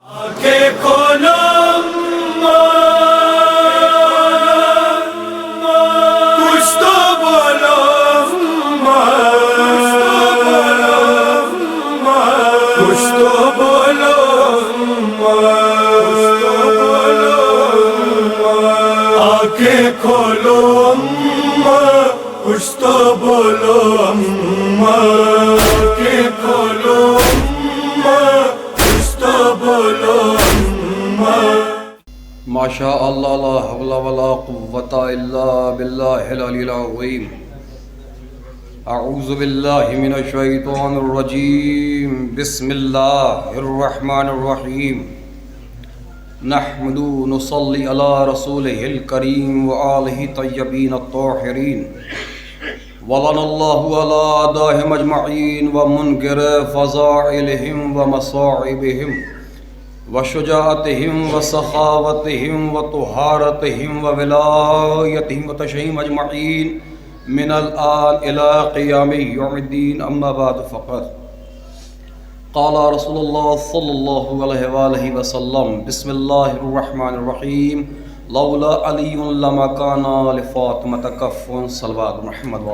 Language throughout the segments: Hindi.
आंखें खोलो कुछ तो बोलो कुछ तो बोलो आंखें खोलो कुछ तो बोलो आंखें खोलो कुछ तो बोलो माशा अल्लाह ला हौला वला कुव्वता इल्ला बिल्लाहिल अलील अज़ीम। अऊज़ु बिल्लाहि मिनश शैतानिर रजीम। बिस्मिल्लाहिर रहमानिर रहीम। नहमदु नुसल्ली अला रसूलिहिल करीम व आलिहि तय्यबीन अत्ताहिरीन। वलनल्लाहु अला अदाहिम अजमईन व मुनकिर फ़ज़ाइलिहिम व मसाइबिहिम व शुजाअतिहिम व सखावतिहिम व तुहारतिहिम व विलायतिहिम व तशहीम अजमईन मिनल आन इला क़ियामि यौमिद्दीन। अम्मा बाद फ़क़द क़ाल रसूलुल्लाह सल्लल्लाहु अलैहि वसल्लम बिस्मिल्लाहिर रहमानिर रहीम। लौला अलीयुन लमा काना लिफ़ातिमत कफ़्फ़ुन सल्लल्लाहु मुहम्मद व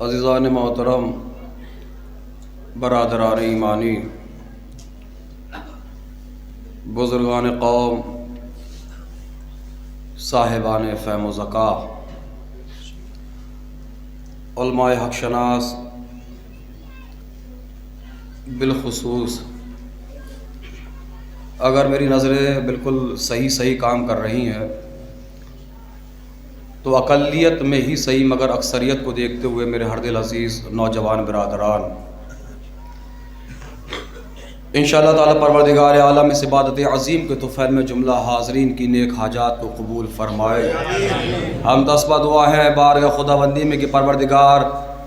अज़ीज़ान मोहतरम, बरादरान ईमानी, बुज़ुर्गान कौम, साहिबान फ़हम व ज़का, उलमाए हक़ शनास, बिलखुसूस अगर मेरी नज़रें बिल्कुल सही काम कर रही हैं तो अक़लियत में ही सही मगर अक्सरियत को देखते हुए मेरे हर दिल अज़ीज़ नौजवान बिरादरान, इंशाअल्लाह ताला परवरदिगार आलम इस इबादत अज़ीम के तुफ़ैल में जुमला हाज़रीन की नेक हाजात को कबूल फ़रमाए। हम तस्बा दुआ है बारगाह खुदाबंदी में कि परवरदिगार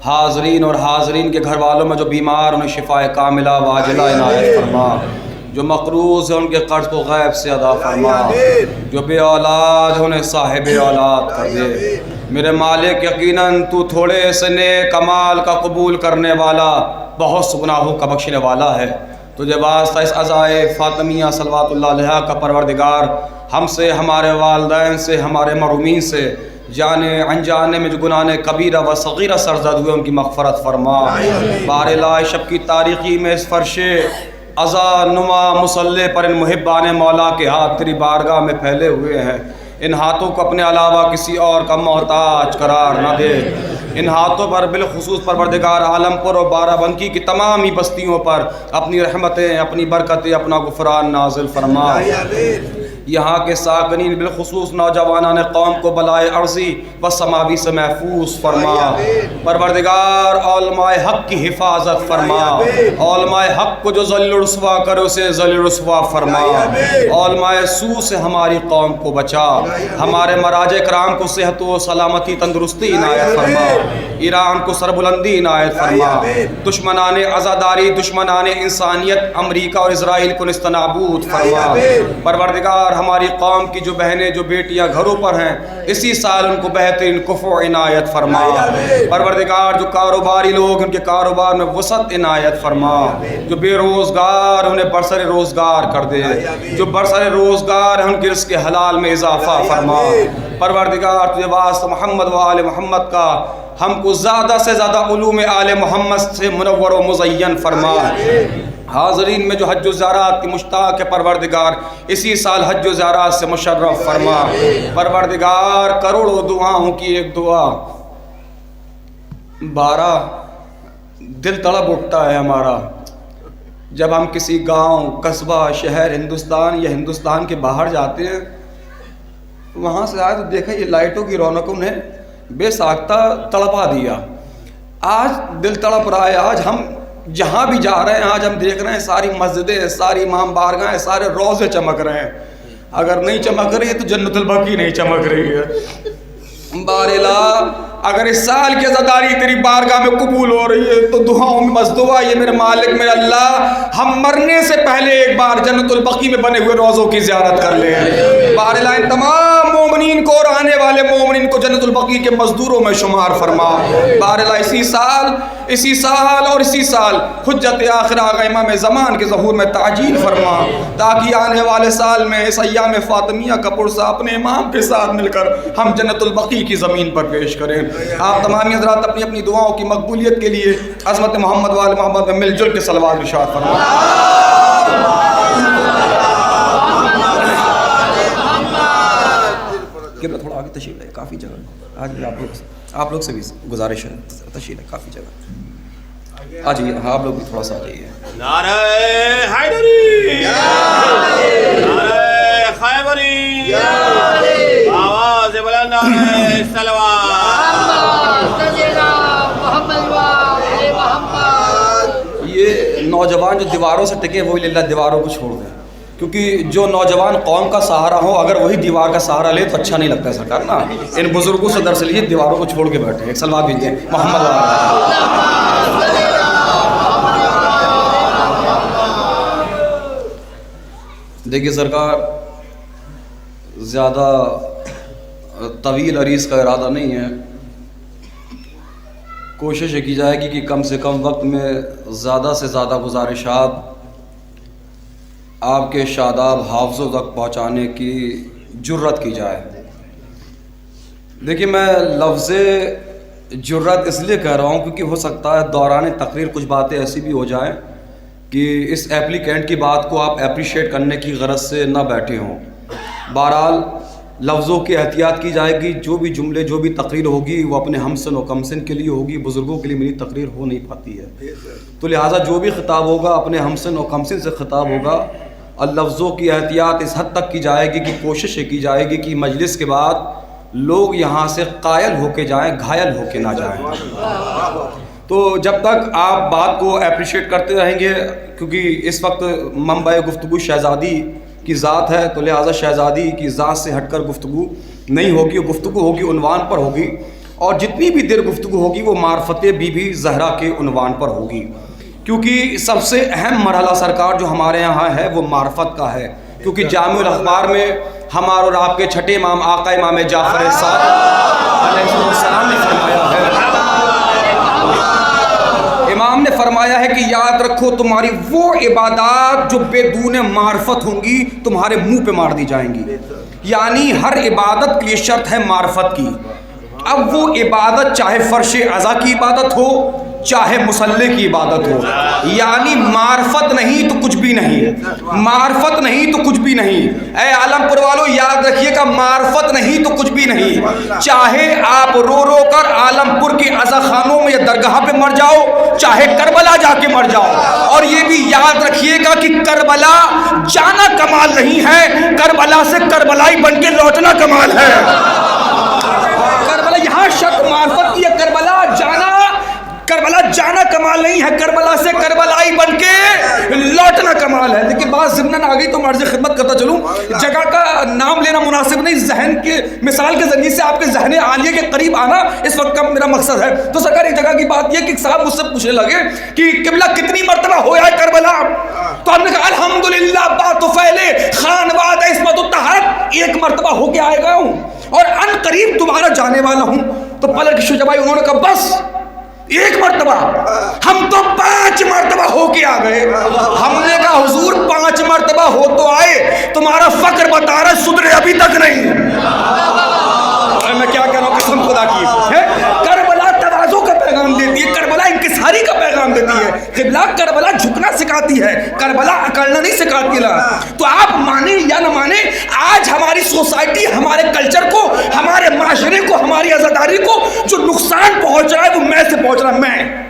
हाज़रीन और हाज़रीन के घर वालों में जो बीमार उन्हें शिफ़ाए कामिला वाजिला इनायत फरमा, जो मक़रूज़ है उनके कर्ज़ को गैब से अदा फरमा, जो बे औलाद है उन्हें साहिब औलाद कर दे। मेरे मालिक यकीनन तू थोड़े से नेक कमाल का कबूल करने वाला, बहुत से गुनाहों का बख्शने वाला है। तुझे वास्ता इस अज़ाए फ़ातिमिया सल्लल्लाहु अलैहा का परवरदिगार हमसे, हमारे वालिदैन से, हमारे मरूमीन से जाने अनजाने में जो गुनाह कबीरा व सग़ीरा सरज़द हुए उनकी मग़फ़रत फ़रमा। बारला शब की तारीख़ी में इस फ़र्शे अज़ा नुमा मुसल्ले पर इन मुहिब्बान मौला के हाथ तेरी बारगाह में फैले हुए हैं। इन हाथों को अपने अलावा किसी और का मोहताज करार न दे। इन हाथों पर बिलखुसूस परवरदिगार आलमपुर और बाराबंकी की तमाम ही बस्तियों पर अपनी रहमतें, अपनी बरकतें, अपना गुफ़रान नाज़िल फरमा। यहाँ के साकिनीन बिलखुसूस नौजवानान कौम को बलाए अर्ज़ी व समावी से महफूज फरमा। परवरदिगार औलमाए हक़ की हिफाजत फरमा। औलमाए हक़ को जो ज़लील रुस्वा करे उसे ज़लील रुस्वा फरमा। औलमाए सू से हमारी कौम को बचा। हमारे मराजे कराम को सेहत व सलामती तंदुरुस्ती इनायत फरमा। ईरान को सरबुलंदी इनायत फरमा। दुश्मनाने अज़ादारी, दुश्मनाने इंसानियत अमरीका और इसराइल को निस्तनाबूद फरमा। परवरदिगार हमारी कौम की जो बहनें, जो बेटियां घरों पर हैं, इसी साल उनको बेहतरीन कुफ़्र इनायत फरमा। परवरदिगार जो कारोबारी लोग उनके कारोबार में वसत इनायत फरमा। जो बेरोज़गार उन्हें बरसर रोज़गार कर दे। जो बरसर रोज़गार है उनके रिज़्क़ हलाल में इजाफ़ा फरमा। परवरदिगार तुझे वास्ता मोहम्मद व आले मोहम्मद का हमको ज़्यादा से ज़्यादा उलूम आले मोहम्मद से मुनव्वर व मुज़य्यन फरमा। हाज़रीन में जो हज ज़ियारत की मुश्ताक़ है परवरदिगार इसी साल हज ज़ियारत से मुशर्रफ फरमा। परवरदिगार करोड़ों दुआओं की एक दुआ, 12 दिल तड़प उठता है हमारा जब हम किसी गांव, कस्बा, शहर, हिंदुस्तान या हिंदुस्तान के बाहर जाते हैं, वहाँ से आए तो देखा ये लाइटों की रौनकों ने बेसाख्ता तड़पा दिया। आज दिल तड़प रहा है। आज हम जहाँ भी जा रहे हैं, आज हम देख रहे हैं सारी मस्जिदें, सारी इमाम बारगाहें, सारे रोज़े चमक रहे हैं। अगर नहीं चमक रही है तो जन्नतुल बकी नहीं चमक रही है। बारिला अगर इस साल की अज़ादारी तेरी बारगाह में कबूल हो रही है तो दुआओं में बस दुआ ये मेरे मालिक मेरे अल्लाह हम मरने से पहले एक बार जन्नतुल बकी में बने हुए रोज़ों की ज़ियारत कर ले। बारला इन तमाम मोमिनीन को और आने वाले मोमिनीन को जन्नतुल बकी के मजदूरों में शुमार फरमा। बारला इसी साल और इसी साल हुज्जत आखिरा आगा इमाम ज़मान के ज़हूर में ताजील फरमा, ताकि आने वाले साल में इस अय्याम फ़ातिमिया का पुरसा अपने इमाम के साथ मिलकर हम जन्नतुल बकी की ज़मीन पर पेश करें। आप तमाम हज़रात अपनी अपनी दुआओं की मकबूलियत के लिए अज़मत मोहम्मद वाले मोहम्मद में मिलजुल के सलवात इरशाद फरमा। थोड़ा आगे तशरीफ है, काफ़ी जगह आज भी आप लोग से भी गुजारिश है, तशरीफ है काफ़ी जगह आज ये। हाँ आप लोग भी थोड़ा सा आ जाइए। नारे हैदरी, नारे खैबरी, आवाज़ बुलंद नारे सलवात। ये नौजवान जो दीवारों से टिके वही लिल्लाह दीवारों को छोड़ दें, क्योंकि जो नौजवान कौम का सहारा हो अगर वही दीवार का सहारा ले तो अच्छा नहीं लगता है सरकार ना। इन बुजुर्गों से दर्श लीजिए, दीवारों को छोड़ के बैठे। एक सलवात भेजिए मोहम्मद वाला। देखिए सरकार, ज़्यादा तवील अरीज़ का इरादा नहीं है, कोशिश की जाएगी कि कम से कम वक्त में ज़्यादा से ज़्यादा गुजारिशात आपके शादाब हाफ़ज़ों तक पहुँचाने की जुर्रत की जाए। देखिए मैं लफ्ज़ जुर्रत इसलिए कह रहा हूँ क्योंकि हो सकता है दौरान तकरीर कुछ बातें ऐसी भी हो जाएं कि इस एप्लीकेंट की बात को आप एप्रिशिएट करने की गरज से ना बैठे हों। बहरहाल लफ्ज़ों की एहतियात की जाएगी, जो भी जुमले जो भी तकरीर होगी वो अपने हमसन व कमसन के लिए होगी, बुज़ुर्गों के लिए मेरी तकरीर हो नहीं पाती है। तो लिहाजा जो भी ख़िताब होगा अपने हमसन व कमसन से ख़िताब होगा और लफ्ज़ों की एहतियात इस हद तक की जाएगी कि कोशिश की जाएगी कि मजलिस के बाद लोग यहाँ से कायल होके जाएँ, घायल होके ना जाएँ। तो जब तक आप बात को अप्रिशिएट करते रहेंगे, क्योंकि इस वक्त मंबा गुफ्तगू शहज़ादी की ज़ात है, तो लिहाजा शहज़ादी की ज़ात से हटकर गुफ्तगू नहीं होगी, गुफ्तगू होगी उन्वान पर होगी, और जितनी भी देर गुफ्तगू होगी वो मार्फत बीबी ज़हरा के उन्वान पर होगी, क्योंकि सबसे अहम मरहला सरकार जो हमारे यहाँ है वो मार्फत का है। क्योंकि जामिउल अखबार में हमारे और आपके छठे इमाम आका इमाम जाफ़र सादिक़ अलैहिस्सलाम ने फरमाया है, इमाम ने फरमाया है कि याद रखो तुम्हारी वो इबादत जो बेदून मार्फत होंगी तुम्हारे मुंह पे मार दी जाएंगी। यानी हर इबादत के लिए शर्त है मार्फत की। अब वो इबादत चाहे फर्श अज़ा की इबादत हो चाहे मुसल्ले की इबादत हो, यानी मार्फत नहीं तो कुछ भी नहीं, मार्फत नहीं तो कुछ भी नहीं। ऐ आलमपुर वालों याद रखिएगा, मार्फत नहीं तो कुछ भी नहीं। चाहे आप रो रो कर आलमपुर के अज़ा खानों में या दरगाह पे मर जाओ, चाहे करबला जाके मर जाओ, और ये भी याद रखिएगा कि करबला जाना कमाल नहीं है, करबला से करबलाई बन के लौटना कमाल है। करबला यहाँ शर्त मार्फत की है, करबला जाना कमाल नहीं है, करबला से करबलाई बनके लौटना कमाल है। देखिए बात ज़िम्नन आ गई तो मर्ज़ खिदमत करता चलूँ, जगह का नाम लेना मुनासिब नहीं, जहन के मिसाल के ज़रिए से आपके जहन आलिया के करीब आना इस वक्त का मेरा मकसद है। तो सरकार एक जगह की बात यह कि साहब मुझसे पूछने लगे कि किबला कितनी मरतबा होया है करबला, तो हमने कहा अल्हम्दुलिल्लाह बात तो फैले खानवाद इसमत तहरत एक मरतबा होके आएगा हूँ और अन करीब दोबारा जाने वाला हूँ। तो पलट की शुजबाई उन्होंने कहा बस एक मरतबा, हम तो 5 मरतबा होके आ गए। हमने कहा हुजूर 5 मरतबा हो तो आए, तुम्हारा फक्र बता रहा सुधरे अभी तक नहीं। मैं क्या कह रहा हूँ कसम खुदा की है, करबला तवाज़ो का पैगाम देती है, करबला इंकिसारी का पैगाम देती है, किबला करबला झुकना सिखाती है, करबला अकड़ना नहीं सिखाती है। तो आप माने या न माने, आज हमारी सोसाइटी हमारे कल्चर को, हमारे माशरे को, हमारी आज़ादारी को जो नुकसान पहुंच रहा है वो मैं से पहुंच रहा है, मैं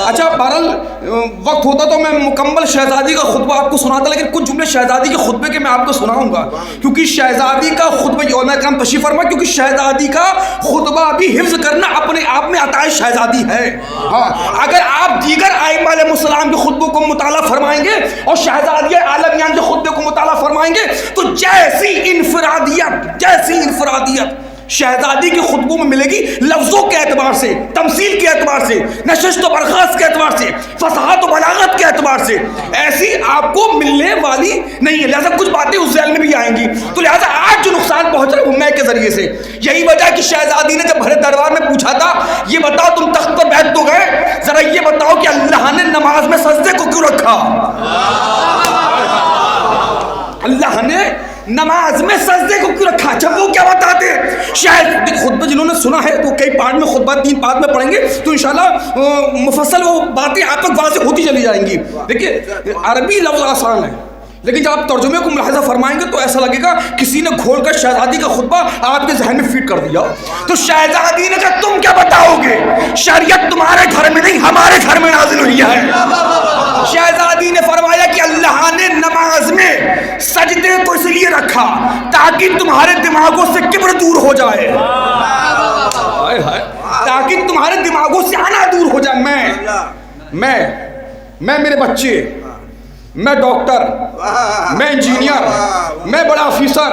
अच्छा बहरहाल वक्त होता तो मैं मुकम्मल शहजादी का खुतबा आपको सुनाता, लेकिन कुछ जुमले शहजादी के खुतबे के मैं आपको सुनाऊंगा, क्योंकि शहजादी का खुतबा यौना काम तशरीफ फरमा, क्योंकि शहजादी का खुतबा भी हिफ्ज करना अपने आप में अताए शहजादी है। हाँ, अगर आप दीगर आइम्मा अलैहिस्सलाम के खुतबों को मुताला फरमाएंगे और शहजादी आलमियान के खुतबे को मुताला फरमाएंगे तो जैसी इनफरादियत शहजादी के खुतबों में मिलेगी लफ्ज़ों के एतबार से, तमसील के एतबार से, नशिस्त व बरखास्त के एतबार से, फसाहत व बलागत के एतबार से ऐसी आपको मिलने वाली नहीं है। लिहाजा कुछ बातें उस ज़ैल में भी आएंगी। तो लिहाजा आज जो नुकसान पहुंच रहा है वो मैं के जरिए से, यही वजह कि शहजादी ने जब भरे दरबार में पूछा था, ये बताओ तुम तख्त पर बैठ तो गए, जरा ये बताओ कि अल्लाह ने नमाज में सजदे को क्यों रखा? अल्लाह ने नमाज में सजदे को क्यों रखा? जब वो क्या बताते, शायद खुतबा जिन्होंने सुना है तो कई पार्ट में खुतबा 3 पार्ट में पढ़ेंगे तो इंशाल्लाह मुफस्सल वो बातें आप तक वाज़ेह होती चली जाएंगी। देखिए अरबी लफ्ज़ आसान है, लेकिन जब आप तर्जुमे को मुलाहिज़ा फरमाएंगे तो ऐसा लगेगा किसी ने घोल कर शहजादी का खुतबा आपके जहन में फिट कर दिया। तो शहजादी ने कहा तुम क्या बताओगे, शरीयत तुम्हारे घर में नहीं हमारे घर में नाज़िल हुई है। शहजादी ने फरमाया कि अल्लाह ने नमाज में सजदे को इसलिए रखा ताकि तुम्हारे दिमागों से किब्र दूर हो जाए, ताकि तुम्हारे दिमागों से आना दूर हो जाए। मैं मेरे बच्चे, मैं डॉक्टर, मैं इंजीनियर, मैं बड़ा ऑफिसर,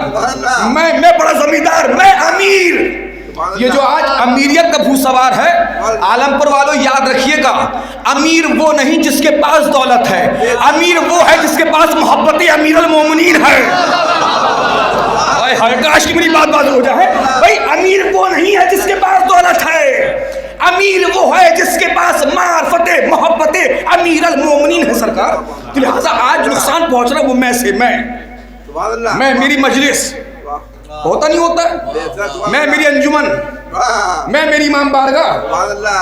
मैं बड़ा जमींदार, मैं अमीर। ये जो आज अमीरियत का भूत सवार है, आलमपुर वालों याद रखिएगा, अमीर वो नहीं जिसके पास दौलत है, अमीर वो है जिसके पास मोहब्बत अमीरुल मोमिनीन है। काश की मेरी बात हो जाए भाई, अमीर वो नहीं है जिसके पास दौलत है, अमीर वो है जिसके पास मार्फते मोहब्बते अमीरुल मोमिनीन है सरकार। तो लिहाजा आज नुकसान पहुंच रहा वो मैं मेरी मजलिस होता नहीं होता, मैं मेरी अंजुमन, मैं मेरी इमाम बारगाह,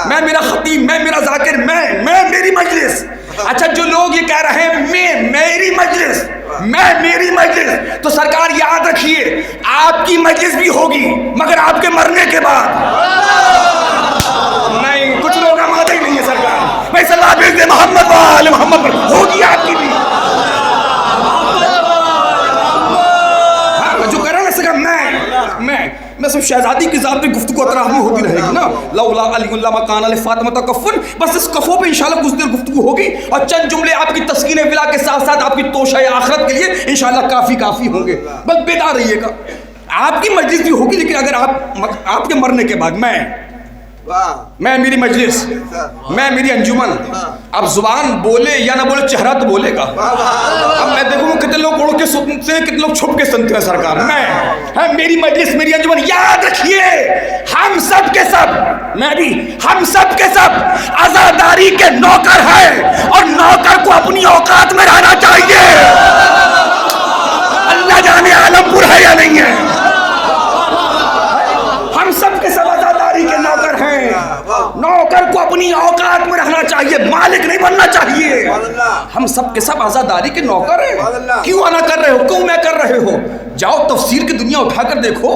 मैं मेरा खतीब, मैं मेरा जाकिर, मैं मेरी मजलिस। अच्छा जो लोग ये कह रहे हैं मैं मेरी मजलिस, तो सरकार याद रखिए आपकी मजलिस भी होगी मगर आपके मरने के बाद नहीं। कुछ लोग आमादा ही नहीं है सरकार भाई, सल्लल्लाहु अलैहि मोहम्मद होगी आपकी भी। मैं सब शहजादी की ज़ात में गुफ्तगू अतराफ में होती रहेगी ना, लौला अलीउल्लाह मकान अल फातिमा कफ़न, बस इस कफ़ों पे इंशाल्लाह कुछ देर गुफ्तगू होगी और चंद जुमले आपकी तस्कीन विला के साथ साथ आपकी तोशा आखिरत के लिए इंशाल्लाह काफ़ी होंगे। बस बेदार रहिएगा, आपकी मजलिस भी होगी लेकिन अगर आपके मरने के बाद मैं मेरी मजलिस, मैं मेरी अंजुमन। अब जुबान बोले या ना बोले चेहरा तो बोलेगा। अब मैं देखूंगा कितने लोग उड़ के सुनते हैं, कितने लोग छुप के सुनते हैं सरकार। मैं मेरी मजलिस, मेरी अंजुमन। याद रखिए हम सब के सब, मैं भी, हम सब के सब आजादारी के नौकर हैं और नौकर को अपनी औकात में रहना चाहिए। अल्लाह जाने आलमपुर है या नहीं है, हम सब के सब आजादारी के नौकर हैं। नौकर को अपनी औकात में रहना चाहिए, मालिक नहीं बनना चाहिए। हम सब के सब आजादारी के नौकर हैं। क्यों आना कर रहे हो, क्यों मैं कर रहे हो? जाओ तफसीर की दुनिया उठाकर देखो,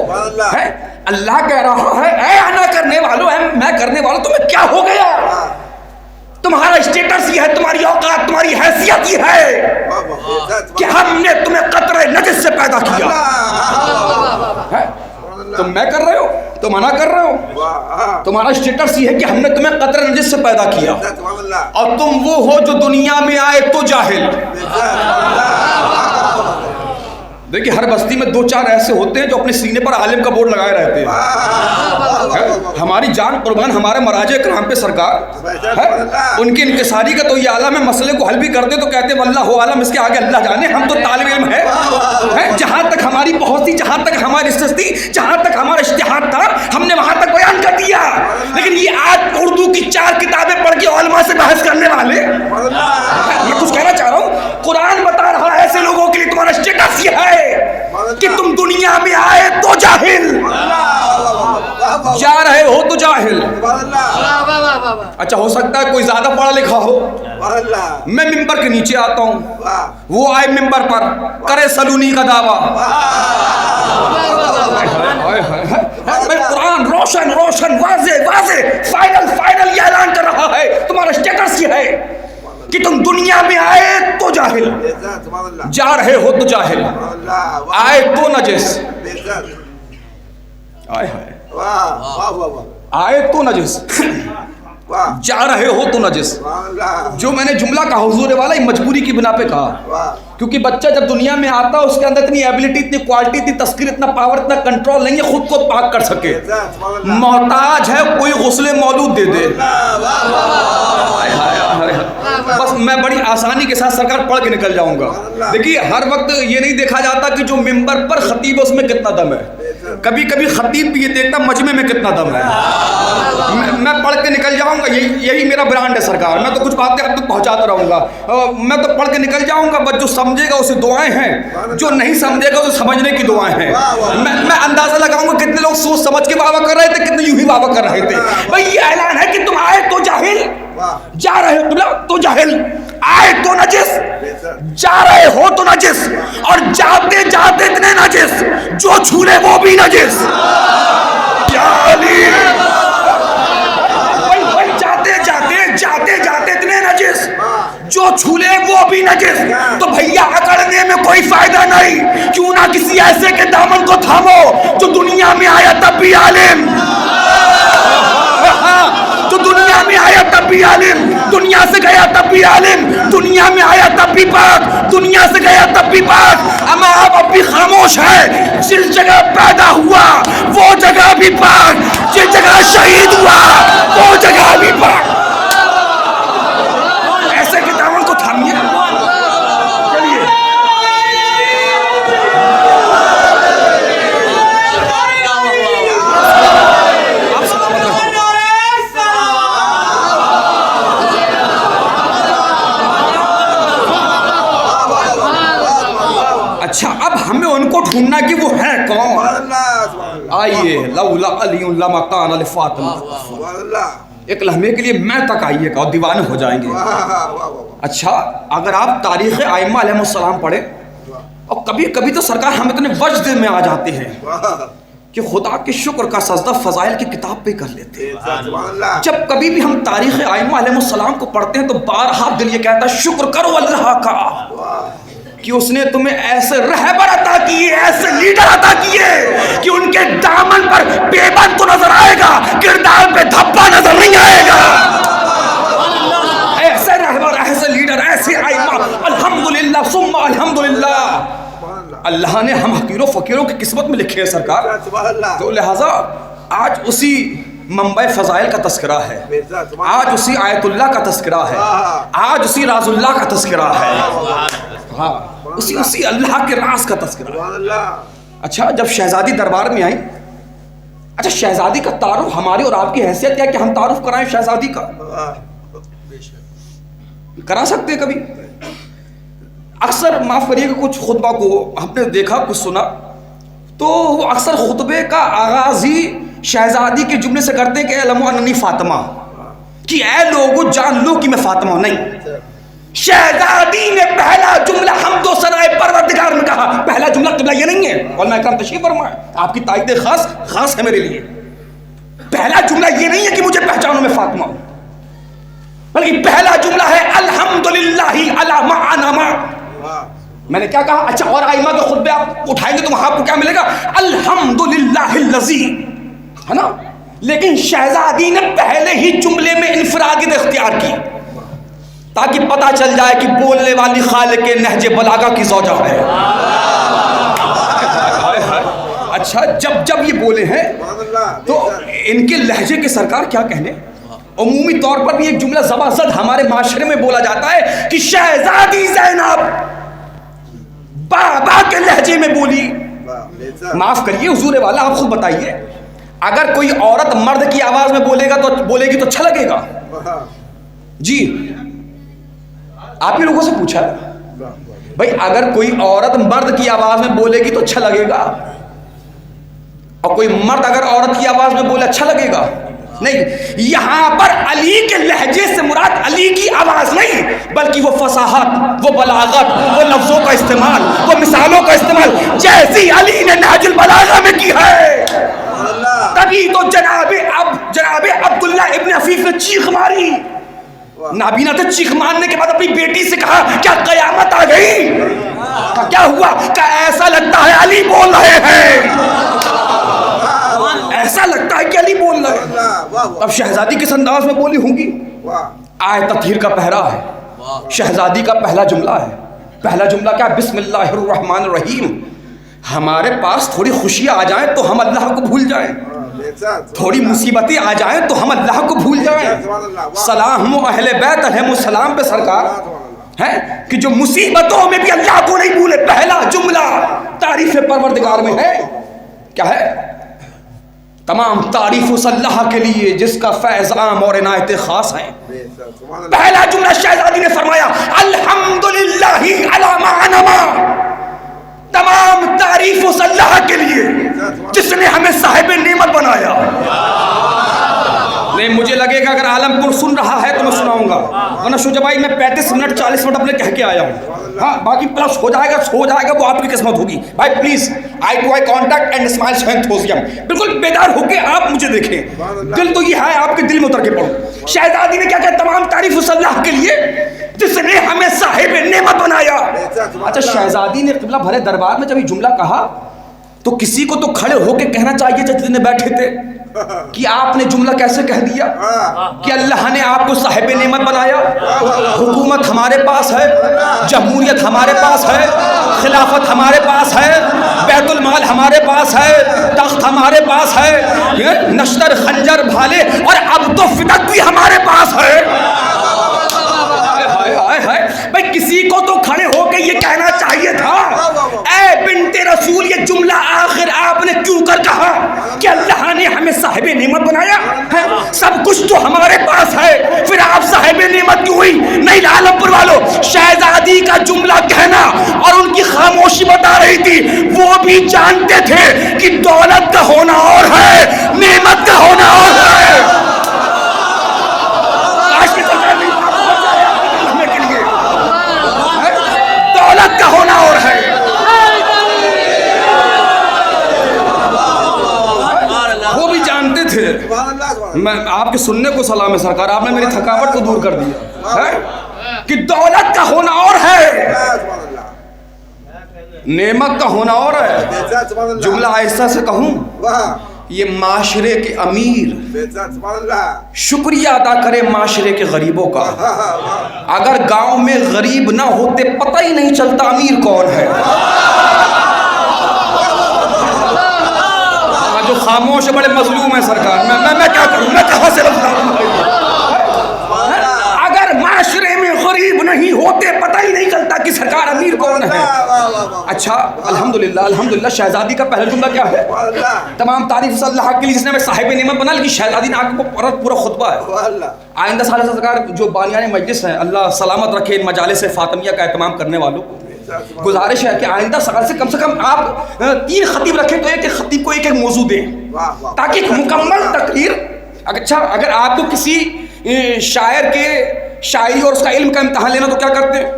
है अल्लाह कह रहा है ऐ आना करने वालों, है मैं करने वालों, तुम्हें क्या हो गया? तुम्हारा स्टेटस ही है, तुम्हारी औकात, तुम्हारी हैसियत ही है कि हमने तुम्हें कतरे नजस से पैदा किया है। तुम मैं कर रहे हो, तुम मना कर रहे हो, तुम्हारा स्टेटस ये है कि हमने तुम्हें कतरे नजस से पैदा किया और तुम वो हो जो दुनिया में आए तो जाहिल। देखिए हर बस्ती में 2-4 ऐसे होते हैं जो अपने सीने पर आलिम का बोर्ड लगाए रहते हैं। हमारी जान कुर्बान हमारे मराजे कराम पे सरकार है, उनकी इंकिसारी का तो ये आलम है, मसले को हल भी करते तो कहते वल्लाहु आलम, इसके आगे अल्लाह जाने। हम तो तालिब इल्म है, जहाँ तक हमारी पहुँच थी, जहाँ तक हमारी रिसर्च थी, जहाँ तक हमारा इश्तिहाद था, हमने वहाँ तक बयान कर दिया। लेकिन ये आज उर्दू की 4 किताबें पढ़ के उलमा से बहस करने वाले, मैं कुछ कहना चाह रहा हूँ, कुरान बता रहा है ऐसे लोगों के लिए तुम्हारा स्टेटस ये है कि तुम दुनिया में आए तो जाहिल, जा रहे हो तो जाहिल। अच्छा हो सकता है कोई ज्यादा पढ़ा लिखा हो, मैं मिंबर के नीचे आता हूँ, वो आए मिंबर पर करे सलूनी का दावा। कुरान रोशन रोशन वाजे वाजे फाइनल ये ऐलान कर रहा है, तुम्हारा स्टेटस ये है कि तुम दुनिया में आए तो जाहिल, जा रहे हो तो जाहिल, आए तो नजिस, आए तो नजिस, जा रहे हो तो नजिस। जो मैंने जुमला कहा हुजूर वाला मजबूरी की बिना पे कहा, क्योंकि बच्चा जब दुनिया में आता है उसके अंदर इतनी एबिलिटी, इतनी क्वालिटी, इतनी तस्कीर, इतना पावर, इतना कंट्रोल नहीं है खुद को पाक कर सके। मोहताज है कोई गुस्ले मौलूद दे दे। बस मैं बड़ी आसानी के साथ सरकार पढ़ के निकल जाऊंगा। देखिए हर वक्त ये नहीं देखा जाता कि जो मिंबर पर खतीब है उसमें कितना दम है। कभी कभी खतीब भी ये देखता मजमे में कितना दम है। मैं पढ़ के निकल जाऊंगा, यही मेरा ब्रांड है सरकार। मैं तो कुछ बातें आप तक पहुंचाता रहूंगा। मैं तो पढ़ के निकल जाऊंगा, बस जो समझेगा उसे दुआएं हैं, जो नहीं समझेगा उसे समझने की दुआएं हैं। मैं अंदाजा लगाऊंगा कितने लोग सोच समझ के वावा कर रहे थे, कितने यूं ही वावा कर रहे थे। भाई ये ऐलान है कि तुम आए तो जाहिल, जा रहे हो तो जाहिल, आए तो नजिस, जा रहे हो तो नजिस, और जाते जाते इतने नजिस जो छूले वो भी नजिस। जाते जाते इतने नजिस जो छूले वो भी नजिस। तो भैया अकड़ने में कोई फायदा नहीं, क्यों ना किसी ऐसे के दामन को थामो जो दुनिया में आया तब भी आलिम, जो दुनिया में आया तब भी आलिम, दुनिया से गया तब भी आलिम, दुनिया में आया तब भी पाक, दुनिया से गया तब भी पाक। अमा आप अब भी खामोश है, जिस जगह पैदा हुआ वो जगह भी पाक, जिस जगह शहीद हुआ वो जगह भी पाक। ऐसे के दामन को थामिए। चलिए आप सलामत रहो। अच्छा अब हमें उनको ढूंढना कि वो है कौन। आइए लौला अली लमा कान फातिमा, एक लम्हे के लिए मैं तक आइएगा और दीवाने हो जाएंगे। अच्छा अगर आप तारीख़ आइम्मा अलैहिस्सलाम पढ़े, और कभी कभी तो सरकार हम इतने वजद में आ जाते हैं कि खुदा के शुक्र का सजदा फजाइल की किताब पे कर लेते हैं। जब कभी भी हम तारीख़ आइम्मा अलैहिस्सलाम को पढ़ते हैं तो बारहा दिल ये कहता है शुक्र करो अल्लाह का कि उसने तुम्हें ऐसे रहबर अता किए, ऐसे लीडर अता किए कि उनके दामन पर बेबन तो नजर आएगा, किरदार पे धब्बा नजर नहीं आएगा। ऐसे रहबर, ऐसे लीडर, ऐसे आइमा, अल्हम्दुलिल्लाह सुम्मा अल्हम्दुलिल्लाह। अल्लाह ने हम हकीरों फकीरों की किस्मत में लिखे है सरकार। तो लिहाजा आज उसी मंबई फजाइल का तस्करा है, आज उसी आयतुल्लाह का तस्करा है, आज उसी राजुल्लाह का तस्करा है। हाँ उसी अल्लाह के राज का तस्करा। अच्छा जब शहजादी दरबार में आई, अच्छा शहजादी का तारुफ हमारी और आपकी हैसियत क्या कि हम तारुफ कराएं शहजादी का? करा सकते हैं कभी? अक्सर माफ करिएगा कुछ खुतबा को हमने देखा, कुछ सुना, तो वो अक्सर खुतबे का आगाज ही शहजादी के जुमले से करते हैं कि अलमो अन्नी फातिमा, कि ऐ लोगो जान लो कि मैं फातिमा नहीं। शहजादी ने पहला जुमला हमदो सनाए परवरदिगार में कहा, पहला जुमला किबला ये नहीं है, और मैं करम तशरीफ फरमाए आपकी तारीफ खास है मेरे लिए। पहला जुमला ये नहीं है कि मुझे पहचानो मैं फातिमा, बल्कि पहला जुमला है अल्हम्दुलिल्लाहि अला मा अना मा। मैंने क्या कहा? अच्छा और आइमा के खुतबे आप उठाएंगे तो वहां आपको क्या मिलेगा? अल्हम्दुलिल्लाहिल्लज़ी, है ना। लेकिन शहजादी ने पहले ही जुमले में इन्फरादियत इख्तियार की ताकि पता चल जाए कि बोलने वाली खालिक के नहजे बलागा की ज़ौजा है। अच्छा जब ये बोले हैं तो इनके लहजे के सरकार क्या कहने। उमूमी तौर पर भी एक जुमला ज़बरदस्त हमारे माशरे में बोला जाता है कि शहजादी ज़ैनब बाबा के लहजे में बोली। माफ करिए हुजूर वाला, आप खुद बताइए, अगर कोई औरत मर्द की आवाज में बोलेगी तो अच्छा लगेगा? जी आप ही लोगों से पूछा भाई, अगर कोई औरत मर्द की आवाज में बोलेगी तो अच्छा लगेगा, और कोई मर्द अगर औरत की आवाज में बोले अच्छा लगेगा? नहीं। यहां पर अली के लहजे से मुराद अली की आवाज नहीं, बल्कि वो फसाहत, वो बलागत, वो लफ्जों का इस्तेमाल, वो मिसालों का इस्तेमाल जैसी अली ने नहजुल बलागा में की है। तभी तो जनाबे अब्दुल्ला इब्न अफीफ ने चीख मारी। नाबीना तो चीख मारने के बाद अपनी बेटी से कहा क्या कयामत आ गई? क्या हुआ? क्या ऐसा लगता है अली बोल रहे हैं, ऐसा लगता है कि अली बोल रहे हैं। अब शहजादी किस अंदाज में बोली होंगी? आए तत्हीर का पहरा है, शहजादी का पहला जुमला है, पहला जुमला क्या? बिस्मिल्लाहिर्रहमानिर्रहीम। हमारे पास थोड़ी खुशियाँ आ जाएं तो हम अल्लाह को भूल जाएं, थोड़ी मुसीबतें आ जाएं तो हम अल्लाह को भूल जाएं। सलाम अहले बैत अलैहिमुस्सलाम पे सरकार है कि जो मुसीबतों में भी अल्लाह को नहीं भूले। पहला जुमला तारीफ परवरदिगार में है, क्या है? तमाम तारीफ उस अल्लाह के लिए जिसका फैज़ आम और इनायत खास है। पहला जुमला शहजादी ने फरमाया अल्हम्दुलिल्लाहि अला मा अनमा। तमाम तारीफ उस अल्लाह के लिए जिसने हमें साहिब नेमत बनाया। नहीं, मुझे लगेगा अगर आलमपुर सुन रहा है तो मैं सुनाऊंगा, वरना शुजा भाई मैं 35 मिनट 40 मिनट अपने कह के आया हूँ। हाँ, बाकी प्लस हो जाएगा वो आपकी किस्मत होगी। भाई please eye to eye contact and smile enthusiasm, बिल्कुल बेदार होके आप मुझे देखें। दिल तो ये है आपके दिल में उतर के पड़ो। शहजादी ने क्या कहा? तमाम तारीफ उस अल्लाह के लिए जिसने हमें साहिब नेमत बनाया। अच्छा, शहजादी ने क़िबला भरे दरबार में जब ये जुमला कहा तो किसी को तो खड़े होके कहना चाहिए जितने बैठे थे कि आपने जुमला कैसे कह दिया कि अल्लाह ने आपको साहिब नेमत बनाया। हुकूमत हमारे पास है, जमहूरियत हमारे पास है, खिलाफत हमारे पास है, बैतुल माल हमारे पास है, तख्त हमारे पास है, नश्तर खंजर भाले और अब तो फिदक भी हमारे पास है। भाई किसी को तो खड़े होके ये कहना चाहिए था, ऐ बिन्ते रसूल ये जुमला आखिर आपने क्यों कर कहा कि अल्लाह ने हमें साहिब नेमत बनाया है? सब कुछ तो हमारे पास है, फिर आप साहिब नेमत क्यों हुई? नहीं आलमपुर वालों, शहजादी का जुमला कहना और उनकी खामोशी बता रही थी। वो भी जानते थे कि दौलत का होना और है, नेमत का होना और है। दौलत का होना और है। वो भी जानते थे। मैं आपके सुनने को सलाम है सरकार, आपने मेरी थकावट को दूर कर दिया है कि दौलत का होना और है, नेमत का होना और है। जुमला आहिस्ता से कहूं, ये माशरे के अमीर शुक्रिया अदा करे माशरे के गरीबों का। अगर गांव में गरीब ना होते पता ही नहीं चलता अमीर कौन है। जो खामोश बड़े मजलूम है सरकार, मैं क्या करूं, मैं कहां से अगर माशरे में गरीब नहीं होते पता ही नहीं चलता कि सरकार अमीर कौन है। अच्छा, अल्हम्दुलिल्लाह अल्हम्दुलिल्लाह। शहजादी का पहला जुमला क्या है? तमाम तारीफ अल्लाह के लिए जिसने हमें साहिब नेमत बना। लेकिन शहजादी ने आपको पूरा खुतबा है। आइंदा साल सरकार जो बानियान मजलिस है, अल्लाह सलामत रखे इन मजालिस फातिमिया का एहतमाम करने वालों को। गुजारिश है कि आइंदा साल से कम आप 3 खतीब रखें तो एक खतीब को एक मौजू दें, ताकि मुकम्मल तकरीर। अच्छा, अगर आपको किसी शायर के शायरी और उसका इल्म का इम्तहान लेना तो क्या करते हैं?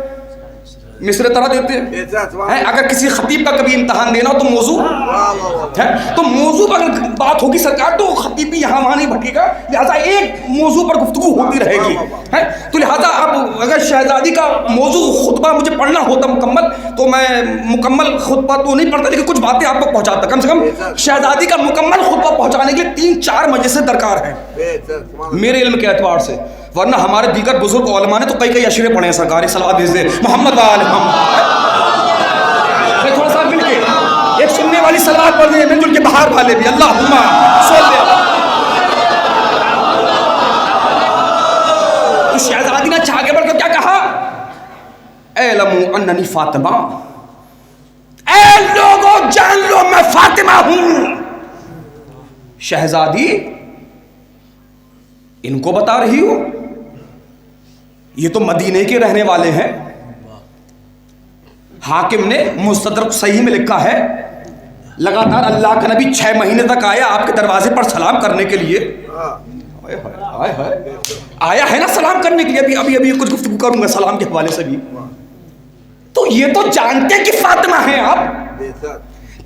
मिसरे तरह देते हैं। अगर किसी खतीब का कभी इम्तहान देना हो तो मौजू है, तो मौजू पर अगर बात होगी सरकार तो खतीब भी यहाँ वहाँ नहीं भटकेगा, लिहाजा एक मौजू पर गुफ्तगू होती रहेगी है। तो लिहाजा अब अगर शहजादी का मौजू खुतबा मुझे पढ़ना होता मुकम्मल तो मैं मुकम्मल खुतबा तो नहीं पढ़ता, लेकिन कुछ बातें आप तक पहुँचाता। कम से कम शहजादी का मुकम्मल खुतबा पहुँचाने के लिए 3-4 मजलिसें दरकार है मेरे इल्म के एतबार से, वरना हमारे दीगर बुजुर्ग उलमा ने तो कई अशरे पढ़े हैं सरकार। एक सलावत भेज दे मोहम्मद वाले थोड़ा सा मिलके एक सुनने वाली सलावत पढ़ दे, मिलजुल के बाहर वाले भी अल्लाहुम्मा सल्ली। तो शहजादी ने आगे बढ़कर क्या कहा? एलमू अन्ननी फातिमा, ऐ लोगों जान लो मैं फातिमा हूं। शहजादी इनको बता रही हो, ये तो मदीने के रहने वाले हैं। हाकिम ने मुस्तदरक सही में लिखा है, लगातार अल्लाह का नबी 6 महीने तक आया आपके दरवाजे पर सलाम करने के लिए। आया है ना सलाम करने के लिए। अभी कुछ गुफ्तगू करूंगा सलाम के हवाले से भी। तो ये तो जानते हैं कि फातिमा है आप।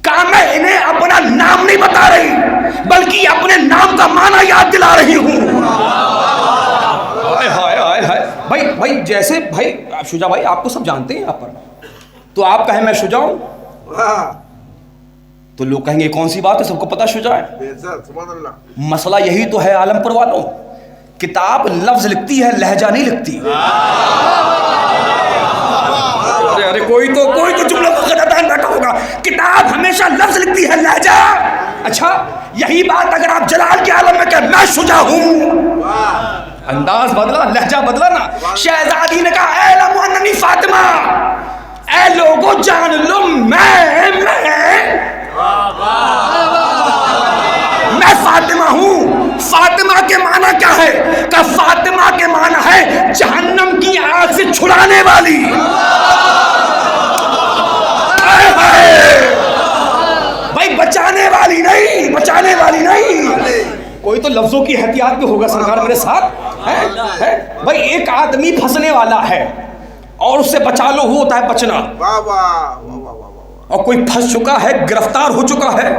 क्या मैं इन्हें अपना नाम नहीं बता रही, बल्कि अपने नाम का माना याद दिला रही हूं। भाई जैसे भाई शुजा भाई आपको सब जानते हैं यहाँ पर, तो आप कहें मैं शुजा हूं तो लोग कहेंगे कौन सी बात है, सबको पता शुजा है। मसला यही तो है आलमपुर वालों, किताब लफ्ज लिखती है, लहजा नहीं लिखती। अरे कोई हमेशा लफ्ज लिखती है लहजा। अच्छा, यही बात अगर आप जलाल के आलम में कहें मैं शुजा हूं, अंदाज बदला, लहजा बदला ना। शहजादी ने कहा ऐ लमुअन्ननी फातिमा, ऐ लोगो जान लो मैं फातिमा हूं। फातिमा के माना क्या है? का फातिमा के माना है जहन्नम की आग से छुड़ाने वाली। भाई बचाने वाली नहीं, बचाने वाली नहीं। कोई तो लफ्जों की एहतियात भी होगा सरकार मेरे साथ है? भाई एक आदमी फंसने वाला है और उससे बचा लो, वो होता है बचना। वाह वाह, और कोई फंस चुका है, गिरफ्तार हो चुका है,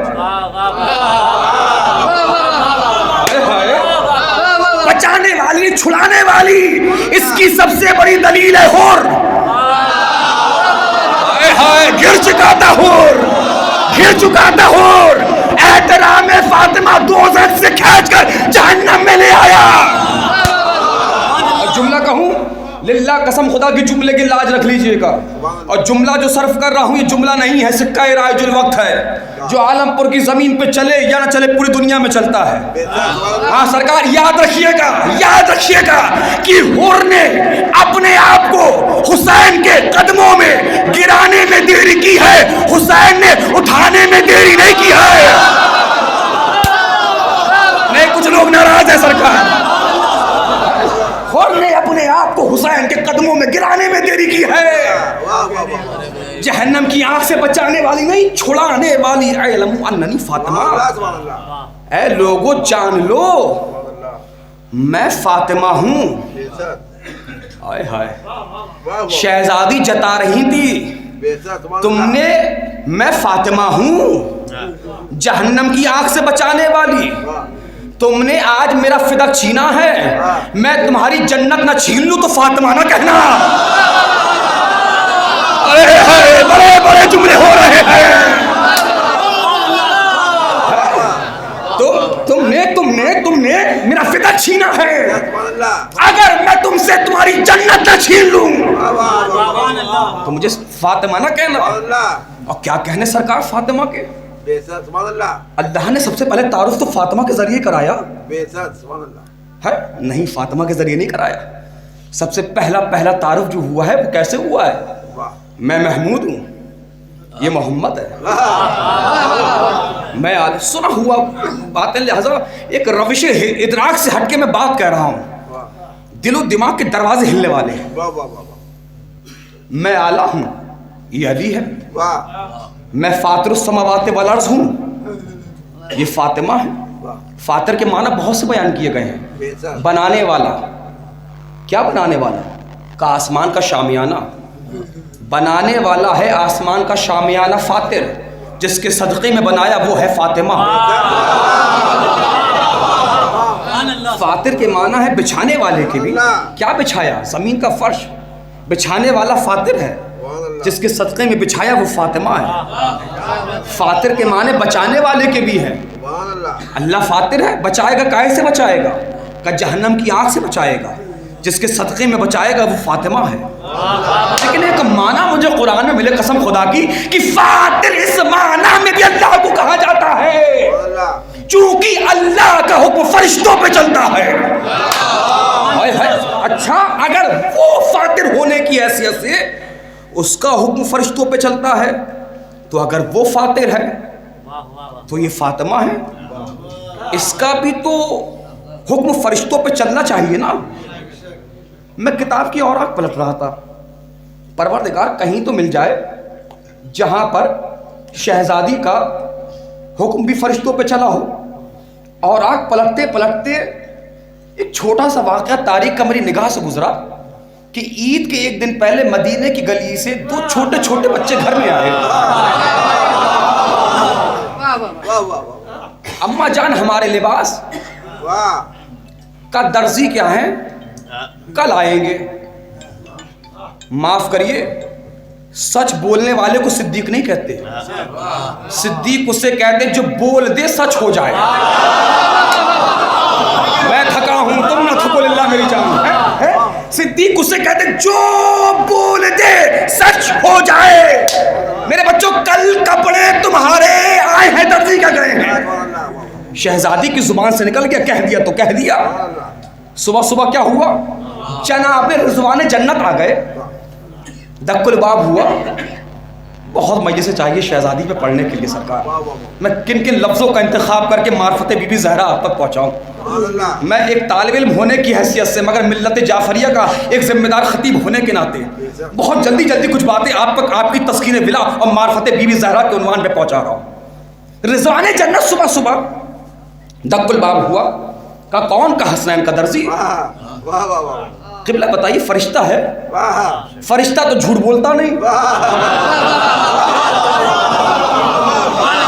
बचाने वाली, छुड़ाने वाली। इसकी सबसे बड़ी दलील है होर। गिर चुका था होर, गिर चुका था होर। एहतराम फातिमा दोज़ख से खींचकर जहन्नम में ले आया। जुमला कहूं, लिल्लाह कसम खुदा की जुमले की लाज रख लीजिएगा। और जुमला जो सर्फ कर रहा हूं ये जुमला नहीं है, सिक्का राजुल वक्त है, जो आलमपुर की जमीन पे चले या ना चले पूरी दुनिया में चलता है। हाँ सरकार, याद रखिएगा, याद रखिएगा कि हुर ने अपने आप को हुसैन के कदमों में गिराने में देरी की है, हुसैन ने उठाने में देरी नहीं की है। नहीं, कुछ लोग नाराज है सरकार। हुर ने अपने आप को हुसैन के कदमों में गिराने में देरी की है। जहन्नम की आंख से बचाने वाली नहीं, छुड़ाने वाली। ऐ लमुअन्ननी फातिमा, ऐ लोगो जान लो मैं फातिमा हूं। हाय हाय, शहजादी जता रही थी तुमने मैं फातिमा हूं, जहन्नम की आंख से बचाने वाली। तुमने आज मेरा फिदा छीना है, मैं तुम्हारी जन्नत ना छीन लूं तो फातिमा ना कहना। अरे बड़े बड़े जुमले हो रहे हैं। तो तुमने मेरा फिदा छीना है। अगर मैं तुमसे तुम्हारी जन्नत ना छीन लूं तो मुझे फातिमा ना कहना। और क्या कहने सरकार फातिमा के? अल्लाह ने सबसे पहले तारुफ तो फातिमा के जरिए कराया है, नहीं फातिमा के जरिए नहीं कराया। सबसे पहला तारुफ जो हुआ है वो कैसे हुआ है? मैं महमूद हूं, ये मोहम्मद है। मैं सुना हुआ बातें, लिहाजा एक रविश इदराक से हटके मैं बात कह रहा हूं। दिलो दिमाग के दरवाजे हिलने वाले हैं। मैं आला हूं, ये अली है। मैं फातिरुस समावात वल अर्ज़ हूं, ये फातिमा है। फातिर के माना बहुत से बयान किए गए हैं। बनाने वाला, क्या बनाने वाला? का आसमान का शामियाना बनाने वाला है, आसमान का शामियाना फातिर, जिसके सदक़े में बनाया वो है फातिमा। फातिर के माना है बिछाने वाले के भी। क्या बिछाया? ज़मीन का फर्श बिछाने वाला फातिर है, जिसके सदक़े में बिछाया वो फातिमा है। फातिर के माने बचाने वाले के भी है। अल्लाह फातिर है, बचाएगा काहे से बचाएगा? का जहन्नम की आग से बचाएगा, जिसके सदक़े में बचाएगा वो फातिमा है। लेकिन एक माना मुझे कुरान में मिले कसम खुदा की कि फातिर इस माना में भी अल्लाह को कहा जाता है, चूंकि अल्लाह का हुक्म फरिश्तों पे चलता है। अच्छा, अगर वो फातिर होने की हैसियत से उसका हुक्म फरिश्तों पे चलता है, तो अगर वो फातिर है तो ये फातिमा है, इसका भी तो हुक्म फरिश्तों पे चलना चाहिए ना। मैं किताब की औराक पलट रहा था, परवरदिगार कहीं तो मिल जाए जहां पर शहजादी का हुक्म भी फरिश्तों पे चला हो। और आग पलटते पलटते एक छोटा सा वाक़या तारीख का मेरी निगाह से गुजरा कि ईद के एक दिन पहले मदीने की गली से दो छोटे छोटे बच्चे घर में आए। अम्मा जान हमारे लिबास का दर्जी क्या है, कल आएंगे। माफ करिए, सच बोलने वाले को सिद्दीक नहीं कहते, सिद्दीक उसे कहते जो बोल दे सच हो जाए। मैं थका हूं, तुम ना थको, लिल्लाह मेरी जान है? सिद्दीक उसे कहते जो बोल दे सच हो जाए। मेरे बच्चों, कल कपड़े तुम्हारे आए हैं दर्जी का गए हैं। शहजादी की जुबान से निकल गया, कह दिया तो कह दिया। सुबह सुबह क्या हुआ, जनाब रिजवान जन्नत आ गए, दक्कुल बाब हुआ। बहुत मजे से चाहिए शहजादी पे पढ़ने के लिए सरकार। मैं किन किन लफ्ज़ों का इंतखाब करके मार्फत बीबी ज़हरा आप तक पहुँचाऊँ। मैं एक तालिब इल्म होने की हैसियत से, मगर मिल्लत जाफरिया का एक जिम्मेदार खतीब होने के नाते बहुत जल्दी जल्दी कुछ बातें आप तक आपकी तस्कीन विला और मार्फत बीबी ज़हरा के उन्वान पे पहुँचा रहा हूँ। रिजवान जन्नत सुबह सुबह दक्कुल बाब हुआ, का कौन का हसनैन का दर्जी। किबला बताइए, फरिश्ता है, फरिश्ता तो झूठ बोलता नहीं।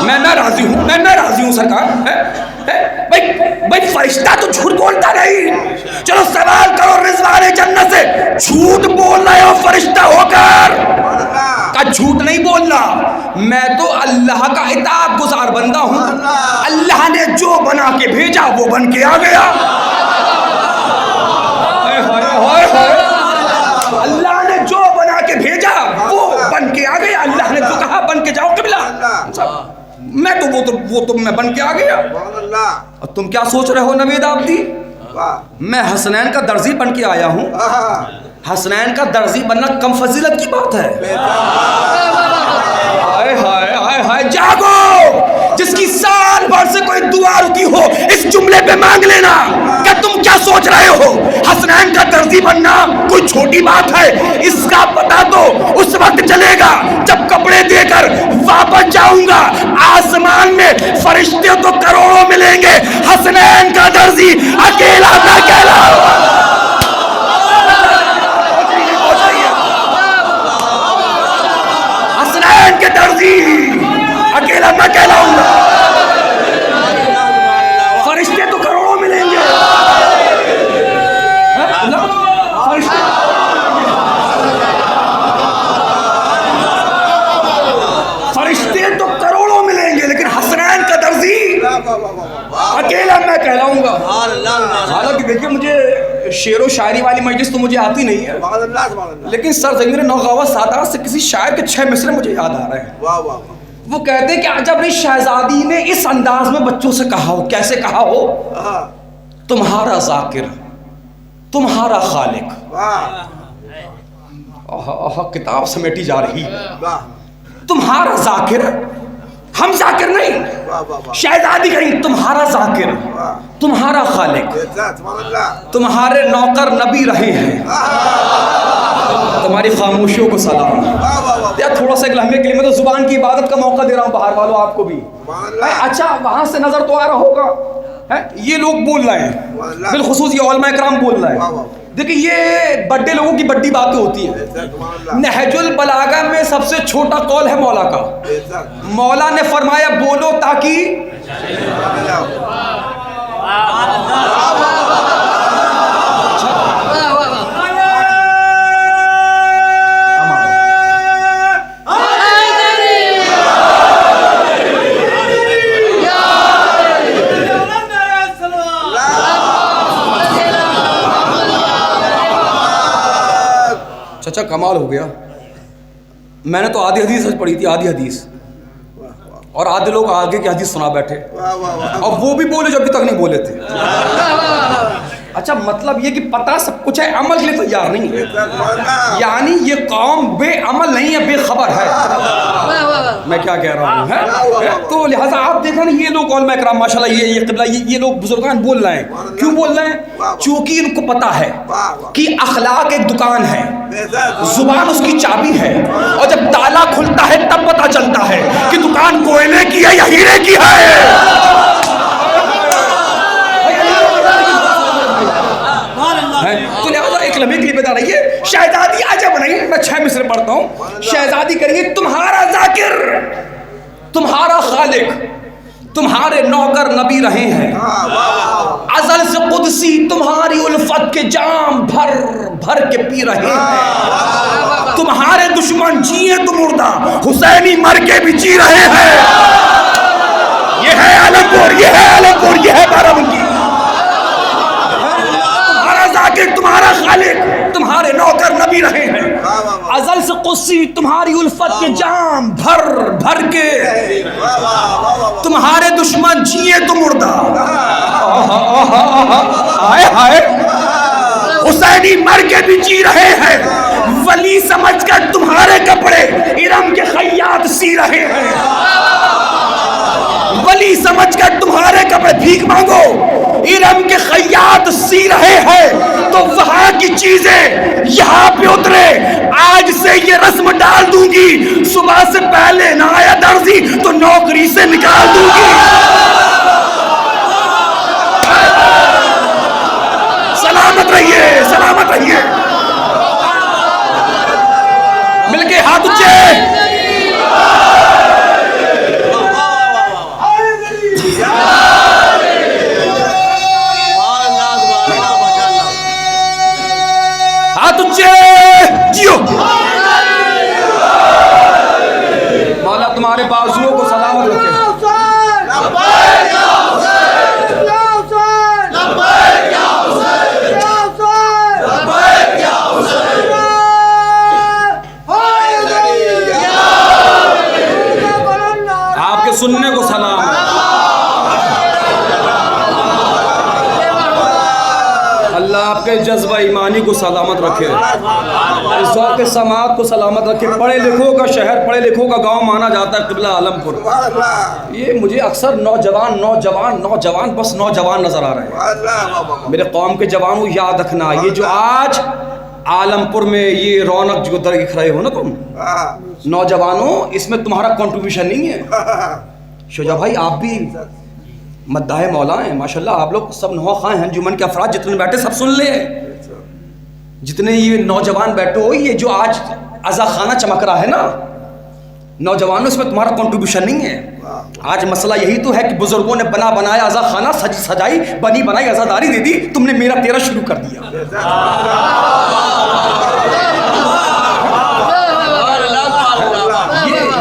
मैं राजी हूँ, मैं राजी हूँ सरकार। भाई फरिश्ता तो झूठ बोलता नहीं। चलो सवाल करो रिजवान जन्नत से, झूठ बोल रहे हो फरिश्ता होकर? का झूठ नहीं बोलना, मैं तो अल्लाह का इताअत गुजार बंदा हूँ। अल्लाह ने जो बना के भेजा वो बन के आ गया। अल्लाह ने जो बना के भेजा वो बन के आ गया। अल्लाह ने जो कहा बन के जाओ किबला, मैं तो वो तो मैं बन के आ गया। और तुम क्या सोच रहे हो नवीद आबदी, मैं हसनैन का दर्जी बन के आया हूँ। हसनैन का दर्जी बनना कम फजीलत की बात है। हाय हाय हाय हाय, जागो। जिसकी साल भर से कोई दुआ रुकी हो इस जुमले पे मांग लेना। क्या तुम क्या सोच रहे हो, हसनैन का दर्जी बनना कोई छोटी बात है? इसका पता तो उस वक्त चलेगा जब कपड़े देकर वापस जाऊंगा। आसमान में फरिश्ते तो करोड़ों मिलेंगे, हसनैन का दर्जी अकेला न अकेला। हसनैन के दर्जी अकेला मैं कहलाऊंगा, फरिश्ते तो करोड़ों मिलेंगे। फरिश्ते तो करोड़ों मिलेंगे, लेकिन हसनैन का दर्जी अकेला मैं कहलाऊंगा। हालांकि देखिए, मुझे शेर व शायरी वाली मजलिस तो मुझे आती नहीं है, लेकिन सर ज़मीर नौगावा सादात से किसी शायर के 6 मिसरे मुझे याद आ रहे हैं। वो कहते हैं कि अजब नहीं शहजादी ने इस अंदाज में बच्चों से कहा हो। कैसे कहा हो? तुम्हारा जाकिर, तुम्हारा खालिक। किताब समेटी जा रही है। तुम्हारा जाकिर, हम जाकिर नहीं, शहजादी कहीं तुम्हारा जाकिर, तुम्हारा खालिक, तुम्हारे नौकर नबी रहे हैं, तुम्हारी खामोशियों को सलाम। यार थोड़ा सा एक लम्हे के लिए मैं तो जुबान की इबादत का मौका दे रहा हूँ बाहर वालों, आपको भी। अच्छा, वहां से नजर तो आ रहा होगा है? ये लोग बोल रहे हैं, बिलखुसूस ये उलमा इकराम बोल रहे हैं। देखिए, ये बड्डे लोगों की बड्डी बातें होती है। नहजुल बलागा में सबसे छोटा कौल है मौला का। मौला ने फरमाया बोलो ताकि अच्छा कमाल हो गया। मैंने तो आधी हदीस पढ़ी थी, आधी हदीस, और आधे लोग आगे की हदीस सुना बैठे, और वो भी बोले जो अभी तक नहीं बोले थे। अच्छा, मतलब ये कि पता सब कुछ है, अमल के लिए तैयार नहीं है। यानी ये कौम बेअमल नहीं है, बेखबर है। मैं क्या कह रहा हूँ है? तो लिहाजा आप देखा ना, ये लोग उलमा इकराम माशाल्लाह, ये किबला, ये लोग बुजुर्गान बोल रहे हैं। क्यों बोल रहे हैं? क्योंकि इनको पता है कि अखलाक एक दुकान है, जुबान उसकी चाबी है, और जब ताला खुलता है तब पता चलता है कि दुकान कोयले की है या हीरे की है। तो लिहाजा एक लम्हे के लिए बता रही है, शहजादी अजब नहीं। मैं 6 मिसरे पढ़ता हूँ। शहजादी करिए तुम्हारा जाकिर, तुम्हारा खालिक, तुम्हारे नौकर नबी रहे हैं। अजल से कुदसी तुम्हारी उल्फत के जाम भर भर के पी रहे हैं। तुम्हारे दुश्मन जिए तो मुर्दा, हुसैनी मर के भी जी रहे हैं। ये है आलमपुर, ये है आलमपुर, ये है बाराबंकी। तुम्हारा जाकिर, तुम्हारा खालिक, तुम्हारे नौकर नबी रहे हैं। अजल से कुस्सी तुम्हारी उल्फत के जाम भर भर के, तुम्हारे दुश्मन जिए तो मुर्दा। हाय हाय, हुसैनी मर के भी जी रहे हैं, वली समझकर तुम्हारे कपड़े इरम के खैयात सी रहे हैं। वली समझकर तुम्हारे कपड़े भीख मांगो, इरम के खैयात सी रहे हैं। तो वहां की चीजें यहां पे उतरे, आज से ये रस्म डाल दूंगी, सुबह से पहले ना आया दर्जी तो नौकरी से निकाल दूंगी। सलामत रहिए, सलामत रहिए। मिलके हाथ ऊंचे। हाथ ऊंचे, जियो। मौला तुम्हारे बाजुओं को सलामत रखे। आपके सुनने को सलाम। अल्लाह आपके जज्बा ईमानी को सलामत रखे, ज़ौक़ के समात को सलामत रखे। पढ़े लिखों का शहर, पढ़े लिखों का गांव माना जाता है क़िबला आलमपुर। ये मुझे अक्सर नौजवान नौजवान नौजवान बस नौजवान नज़र आ रहे हैं। मेरे कौम के जवानों याद रखना, ये जो आज आलमपुर में ये रौनक जो दिख रहे हो ना तुम नौजवानों, इसमें तुम्हारा कंट्रीब्यूशन नहीं है। शुजा भाई आप भी मद्दाह मौला हैं माशाल्लाह, आप लोग सब नौ खां हैं। जुमन के अफराद जितने बैठे सब सुन ले, जितने ये नौजवान बैठे हो, ये जो आज अज़ा खाना चमक रहा है ना नौजवानों, इसमें तुम्हारा कंट्रीब्यूशन नहीं है। आज मसला यही तो है कि बुजुर्गों ने बना बनाया अज़ा खाना सजाई बनी बनाई अज़ादारी दे दी, तुमने मेरा तेरा शुरू कर दिया।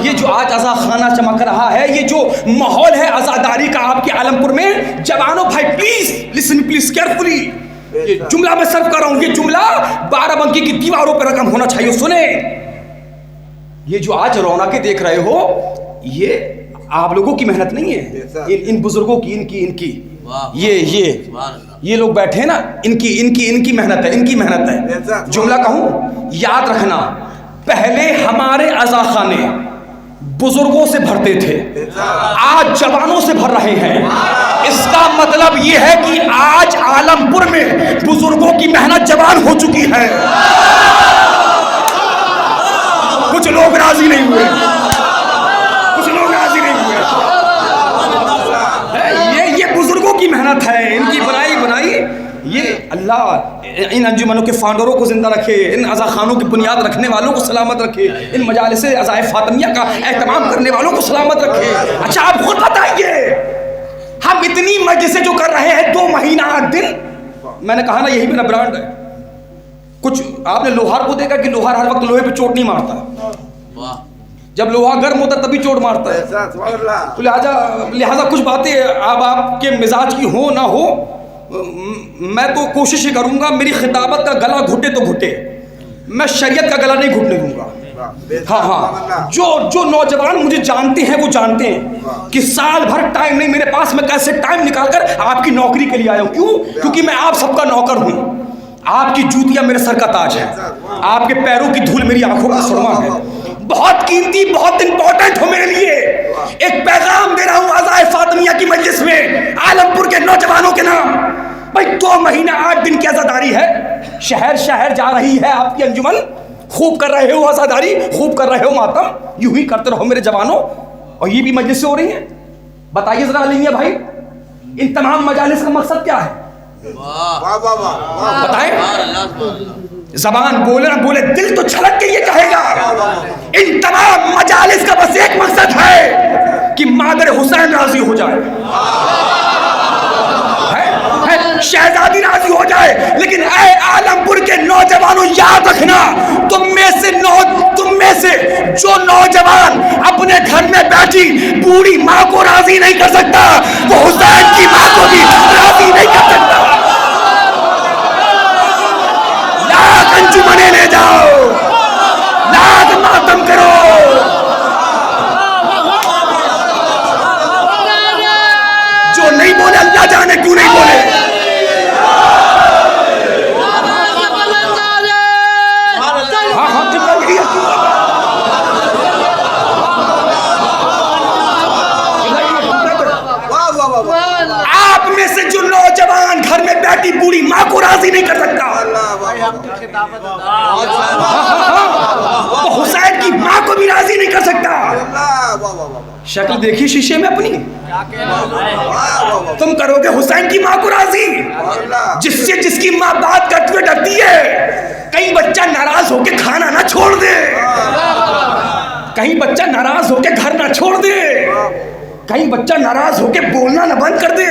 ये जो आज अज़ा खाना चमक रहा है, ये जो माहौल है अज़ादारी का आपके आलमपुर में, जवानों भाई प्लीज लिसन, प्लीज केयरफुली। ये जुमला मैं सर्व कर रहा हूं, ये जुमला 12 बंकी की दीवारों पर रकम होना चाहिए। सुने, ये जो आज रौनकें देख रहे हो, ये आप लोगों की मेहनत नहीं है, इन बुजुर्गों की, इनकी ये लोग बैठे हैं ना, इनकी मेहनत है, इनकी मेहनत है। जुमला कहूं, याद रखना, पहले हमारे अज़ा खाने बुजुर्गों से भरते थे, आज जवानों से भर रहे हैं। इसका मतलब यह है कि आज आलमपुर में बुजुर्गों की मेहनत जवान हो चुकी है। कुछ लोग राजी नहीं हुए, कुछ लोग राजी नहीं हुए। ये बुजुर्गों की मेहनत है, इनकी बनाई। ये अल्लाह इन अंजुमनों के फाउंडरों को जिंदा रखे, इन अज़ा खानों की बुनियाद रखने वालों को सलामत रखे, इन मजालिस अज़ाए फातिमिया का एहतमाम करने वालों को सलामत रखे। अच्छा आप खुद बताइए, हम इतनी मजलिसें जो कर रहे हैं 2 महीना 8 दिन, मैंने कहा ना यही मेरा ब्रांड है। कुछ आपने लोहार को देखा कि लोहार हर वक्त लोहे पे चोट नहीं मारता, जब लोहा गर्म होता तभी चोट मारता है। तो लिहाजा कुछ बातें अब आपके मिजाज की हो ना हो, मैं तो कोशिश ही करूंगा मेरी खिताबत का गला घुटे तो घुटे, मैं शरीयत का गला नहीं घुटने दूंगा। हाँ, जो नौजवान मुझे जानते हैं वो जानते हैं कि साल भर टाइम नहीं मेरे पास, मैं कैसे टाइम निकालकर आपकी नौकरी के लिए आया हूं। क्यों? क्योंकि मैं आप सबका नौकर हूं। आपकी जूतियां मेरे सर का ताज है, आपके पैरों की धूल मेरी आंखों का सुरमा है। बहुत कीमती, बहुत इंपॉर्टेंट हो मेरे लिए। एक पैगाम दे रहा हूं अज़ाए फातिमिया की मजलिस में आलमपुर के नौजवानों के नाम। भाई 2 महीना 8 दिन की आज़ादारी है, शहर शहर जा रही है आपकी अंजुमन, खूब कर रहे हो आज़ादारी, खूब कर रहे हो मातम, यूं ही करते रहो मेरे जवानों। और ये भी मजलिसें हो रही हैं, बताइए जरा अली मियां भाई, इन तमाम मजालिस का मकसद क्या है? बताएं। जबान बोले ना बोले, दिल तो छलक के ये कहेगा। इन तमाम मजालिस का बस एक मकसद है कि मादर हुसैन राजी हो जाए, शहजादी राजी हो जाए। लेकिन ऐ आलमपुर के नौजवानों याद रखना, तुम में से जो नौजवान अपने घर में बैठी बूढ़ी माँ को राजी नहीं कर सकता, वो हुसैन की माँ को भी राजी नहीं कर सकता। अंजुमने ले जाओ, लाज मातम करो। जो नहीं बोले अल्लाह जाने क्यों नहीं बोले। हाँ हाँ आप में से जो नौजवान घर में बैठी बूढ़ी माँ को राजी नहीं कर सकता, तो हुसैन की माँ को भी राजी नहीं कर सकता। शक्ल देखी शीशे में अपनी, तुम करोगे हुसैन की माँ को राजी, जिससे जिसकी माँ बात करते हुए डरती है। कहीं बच्चा नाराज होके खाना ना छोड़ दे, कहीं बच्चा नाराज होके घर ना छोड़ दे, कहीं बच्चा नाराज होके बोलना ना बंद कर दे।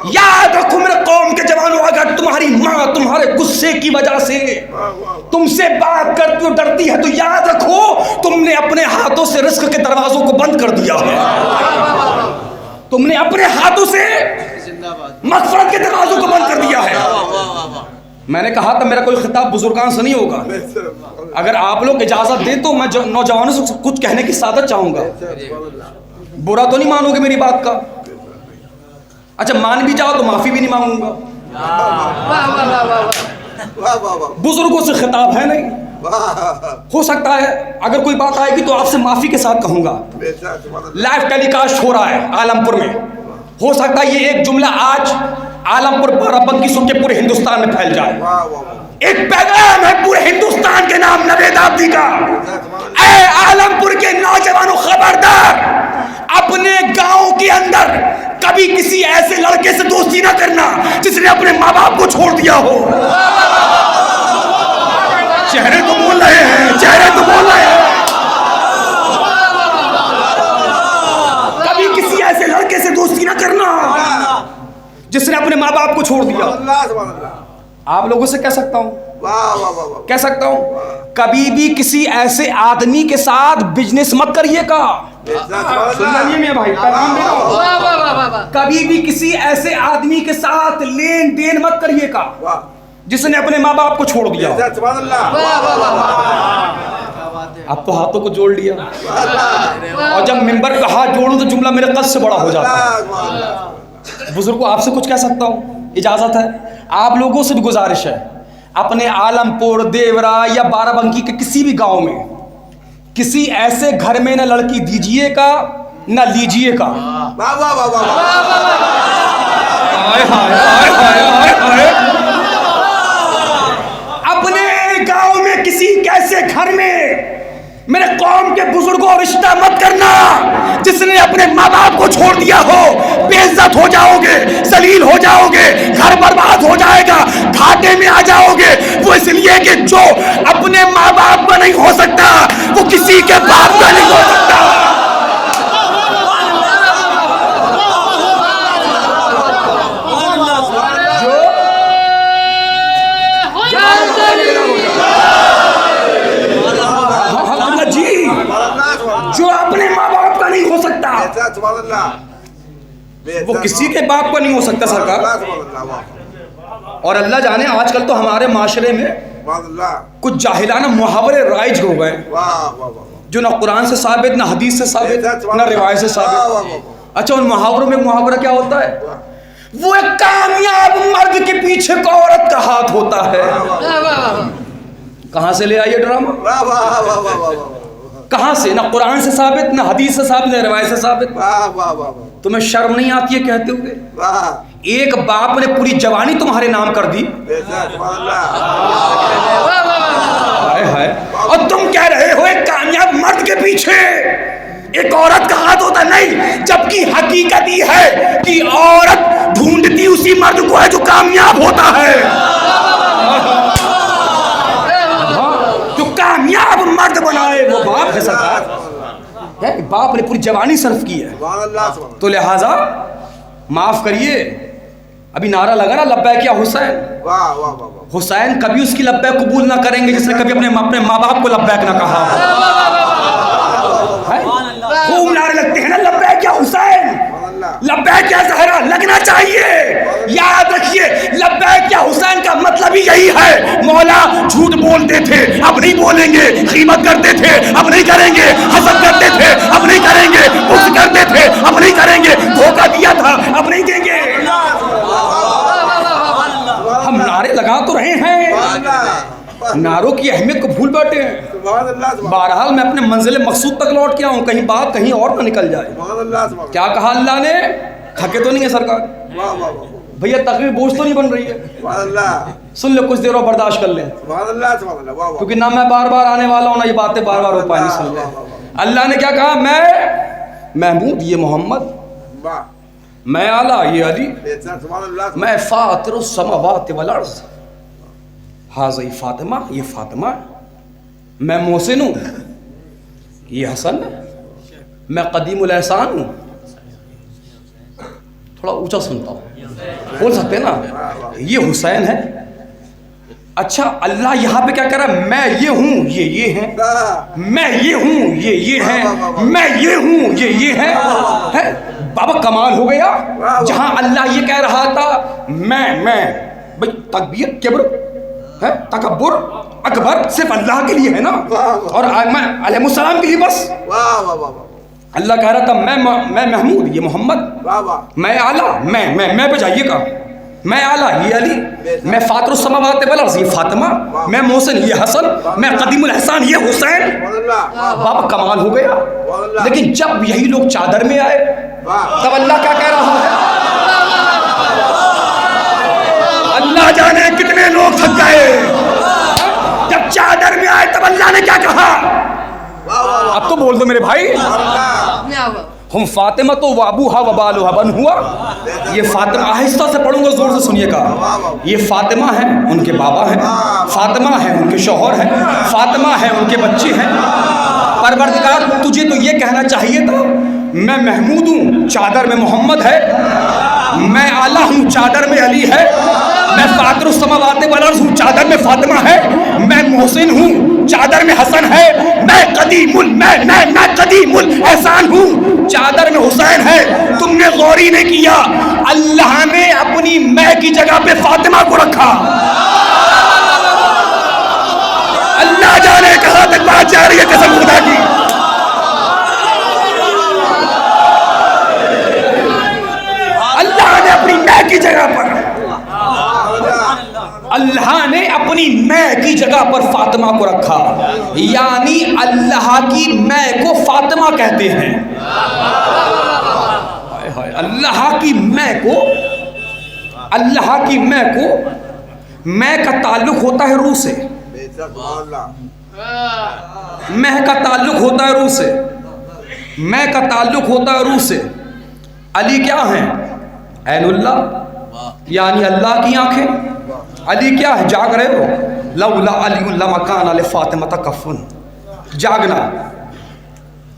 याद रखो मेरे कौम के जवानों, अगर तुम्हारी माँ तुम्हारे गुस्से की वजह से तुमसे बात करती हुए डरती है, तो याद रखो तुमने अपने हाथों से रिस्क के दरवाजों को बंद कर दिया है। तुमने अपने हाथों से मग़फ़िरत के दरवाजों को बंद कर दिया है। मैंने कहा था मेरा कोई खिताब बुजुर्गान से नहीं होगा। अगर आप लोग इजाजत दें तो मैं नौजवानों से कुछ कहने की सादत चाहूंगा। बुरा तो नहीं मानोगे मेरी बात का? अच्छा मान भी जाओ तो माफी भी नहीं मांगूंगा। बुजुर्गों से खिताब है नहीं, हो सकता है अगर कोई बात आएगी तो आपसे माफी के साथ कहूंगा। लाइव टेलीकास्ट हो रहा है आलमपुर में, हो सकता है ये एक जुमला आज आलमपुर बाराबंकी सुन के पूरे हिंदुस्तान में फैल जाए। एक पैगाम है पूरे हिंदुस्तान के नाम नवेद आब्दी का। ऐ आलमपुर के नौजवानों, खबरदार, अपने गांव के अंदर कभी किसी ऐसे लड़के से दोस्ती ना करना जिसने अपने माँ बाप को छोड़ दिया हो। चेहरे तो बोल रहे हैं, चेहरे तो बोल रहे हैं। कभी किसी ऐसे लड़के से दोस्ती ना करना जिसने अपने माँ बाप को छोड़ दिया। आप लोगों से कह सकता हूं, कह सकता हूं, कभी भी किसी ऐसे आदमी के साथ बिजनेस मत करिएगा। सुनिए मेरे भाई, पैगाम दे रहा हूं। कभी भी किसी ऐसे आदमी के साथ लेन देन मत करिएगा जिसने अपने माँ बाप को छोड़ दिया। अब तो हाथों को जोड़ लिया, और जब मिंबर का हाथ जोड़ूं तो जुमला मेरे कद से बड़ा हो जाता है। बुजुर्गों, आपसे कुछ कह सकता हूं, इजाजत है? आप लोगों से भी गुजारिश है, अपने आलमपुर, देवरा या बाराबंकी के किसी भी गांव में किसी ऐसे घर में न लड़की दीजिएगा न लीजिएगा। अपने गांव में किसी कैसे घर में मेरे कौम के बुजुर्गों रिश्ता मत करना जिसने अपने माँ बाप को छोड़ दिया हो। बेइज्जत हो जाओगे, जलील हो जाओगे, घर बर्बाद हो जाएगा, घाटे में आ जाओगे। वो इसलिए कि जो अपने माँ बाप का नहीं हो सकता वो किसी के बाप का नहीं हो सकता। जो अपने माँ बाप का नहीं हो सकता वो किसी के बाप का नहीं हो सकता सरकार। और अल्लाह जाने आजकल तो हमारे माशरे में कुछ जाहिलाना मुहावरे राइज हो गए जो ना कुरान से साबित, ना हदीस से साबित, ना रिवायत से साबित। अच्छा, उन मुहावरों में मुहावरा क्या होता है? वो एक कामयाब मर्द के पीछे को औरत का हाथ होता है। कहां से ले आइए ड्रामा? कहां से? ना कुरान से साबित, ना हदीस से साबित, ना रिवायत से साबित। तुम्हें शर्म नहीं आती है कहते हुए? एक बाप ने पूरी जवानी तुम्हारे नाम कर दी, हाय हाय, और तुम कह रहे हो एक कामयाब मर्द के पीछे एक औरत का हाथ होता नहीं, जबकि हकीकत ही है कि औरत ढूंढती उसी मर्द को है जो कामयाब होता है। जो कामयाब मर्द बनाए वो बाप है सरकार, है? बाप ने पूरी जवानी सर्फ की है, तो लिहाजा माफ करिए। अभी नारा लगा ना लब्बैक या हुसैन, हुसैन कभी उसकी लब्बैक कबूल ना करेंगे जिसने कभी अपने माँ बाप को लब्बैक ना कहा। खूब नारे लगते हैं ना लब्बैक या हुसैन, लब्बैक लब्बैक या ज़हरा लगना चाहिए। याद रखिए, लब्बैक या हुसैन का मतलब ही यही है। मौला झूठ बोलते थे, अब नहीं बोलेंगे। कीमत करते थे, अब नहीं करेंगे। हसद करते थे, अब नहीं करेंगे। बुग़्ज़ करते थे, अब नहीं करेंगे। धोखा दिया था, अब नहीं देंगे। हम नारे लगा तो रहे हैं, नारों की अहमियत को भूल बैठे हैं। बहरहाल मैं अपने मंजिल मकसूद तक लौट के आऊँ, कहीं बात कहीं और ना निकल जाए। क्या कहा अल्लाह ने? खके तो नहीं है सरकार भैया, तकरीर बोझ तो नहीं बन रही है। सुन लो, कुछ देर और बर्दाश्त कर लें, क्योंकि ना मैं बार बार आने वाला हूँ, ना ये बातें बार बार हो पाएंगी। सुन ले, अल्लाह ने क्या कहा? मैं महमूद ये मोहम्मद, मैं आला ये अली, मैं फातिरुस समावाति वल अर्ज़, हाज़ी फातिमा ये फातिमा, मैं मोहसिन हूँ ये हसन, मैं कदीमुल एहसान हूँ। थोड़ा ऊंचा सुनता हूँ, बोल सकते हैं ना? ये हुसैन है। अच्छा, अल्लाह यहाँ पे क्या कर रहा है? मैं ये हूँ ये है, मैं ये हूँ ये है, मैं ये हूँ ये है। बाबा कमाल हो गया। जहाँ अल्लाह ये कह रहा था मैं भाई, तकबीर किब्र है, तकब्बुर अकबर सिर्फ अल्लाह के लिए है ना, और मैं अलैहिस्सलाम के लिए बस। अल्लाह कह रहा था मैं महमूद ये मोहम्मद, मैं आला मैं पे जाइएगा, मैं आला ये अली, मैं फातिरुस समावाति वल अर्ज़ ये फातिमा, मैं मोहसिन ये हसन, मैं कदीमुल एहसान ये हुसैन। बाबा कमाल हो गया। लेकिन जब यही लोग चादर में आए, तब अल्लाह क्या कह रहा है? अल्लाह जाने कितने लोग थक गए। जब चादर में आए तब अल्लाह ने क्या कहा? अब तो बोल दो मेरे भाई। हम फातिमा तो वाबूहा वबालुहा बन हुआ। ये फातिमा, आहिस्ता से पढ़ूंगा, जोर से सुनिएगा। ये फातिमा है, उनके बाबा हैं, फातिमा है उनके शौहर हैं, फातिमा है उनके बच्चे हैं। परवरदिगार तुझे तो ये कहना चाहिए था मैं महमूद हूँ, चादर में मोहम्मद है, मैं आला हूँ, चादर में अली है, मैं फातिरुस समावाति वल अर्ज़ हूँ, चादर में फातिमा है, मैं मोहसिन हूँ, चादर में हसन है, मैं कदीमुल एहसान हूँ, चादर में हुसैन है। तुमने गौर ही नहीं किया, अल्लाह ने अपनी मैं की जगह पे फातिमा को रखा। अल्लाह जाने कहाँ तक बात जा रही है, कसम खुदा की। अल्लाह ने अपनी मैं की जगह पर, अल्लाह ने अपनी मैं की जगह पर फातिमा को रखा। यानी अल्लाह की मैं को फातिमा कहते हैं। अल्लाह की मैं को, अल्लाह की मैं को, मैं का ताल्लुक होता है रूह से, मैं का ताल्लुक होता है रूह से, मैं का ताल्लुक होता है रूह से। अली क्या है? ऐनुल्लाह, यानी अल्लाह की आंखें। अली क्या है? जाग रहे हो? लौला अली लमा काना ले फातिमा कफ़न, जागना,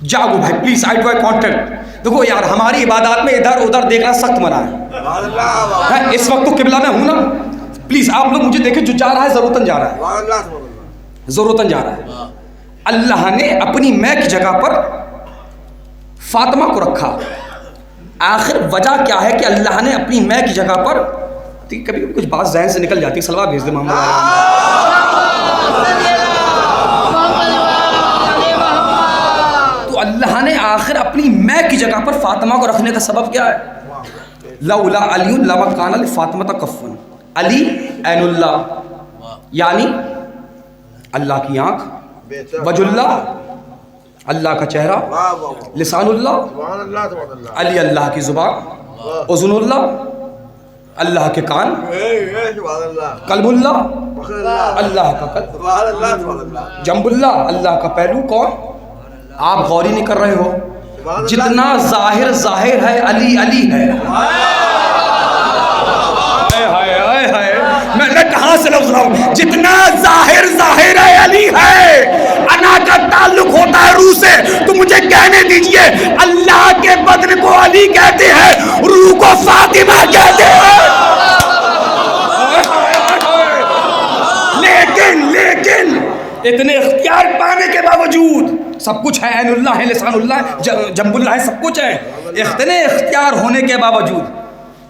जागो भाई please, I do eye contact. देखो यार, हमारी इबादत में इधर उधर देखना सख्त मना है। इस वक्त तो किबला में हूं ना, प्लीज आप लोग मुझे देखें, जो जा रहा है जरूरतन जा रहा है, जरूरतन जा रहा है। अल्लाह ने अपनी मैं की जगह पर फातिमा को रखा। आखिर वजह क्या है कि अल्लाह ने अपनी मैं की जगह पर, कभी कभी कुछ बात जहन से निकल जाती है, सलवा भेज दे मोहम्मद। तो अल्लाह ने आखिर अपनी मैं की जगह पर फातिमा को रखने का सबब क्या है? लौला अली लमा काना ले फातिमा कफ़न, अली ऐनुल्लाह यानी अल्लाह की आंख, वजुल्लाह अल्लाह का चेहरा, लिसानुल्लाह अली अल्लाह की जुबान, उज़ुनुल्लाह अल्लाह के कान, कल्बुल्लाह अल्लाह का कल्ब, जंबुल्लाह अल्लाह का पहलू। कौन? आप गौर ही नहीं कर रहे हो। जितना जाहिर जाहिर है अली अली है। मैं कहां से लफ्ज लाऊं? जितना जाहिर जाहिर है अली है। अना का ताल्लुक होता है रूह से, तो मुझे कहने दीजिए अल्लाह के बदन को अली कहते हैं, रूह को फातिमा कहते हैं। लेकिन इतने इख्तियार पाने के बावजूद सब कुछ है, ऐनुल्लाह है, लिसानुल्लाह है, जंबुल्लाह है, सब कुछ है। इख्तिने इख्तियार होने के बावजूद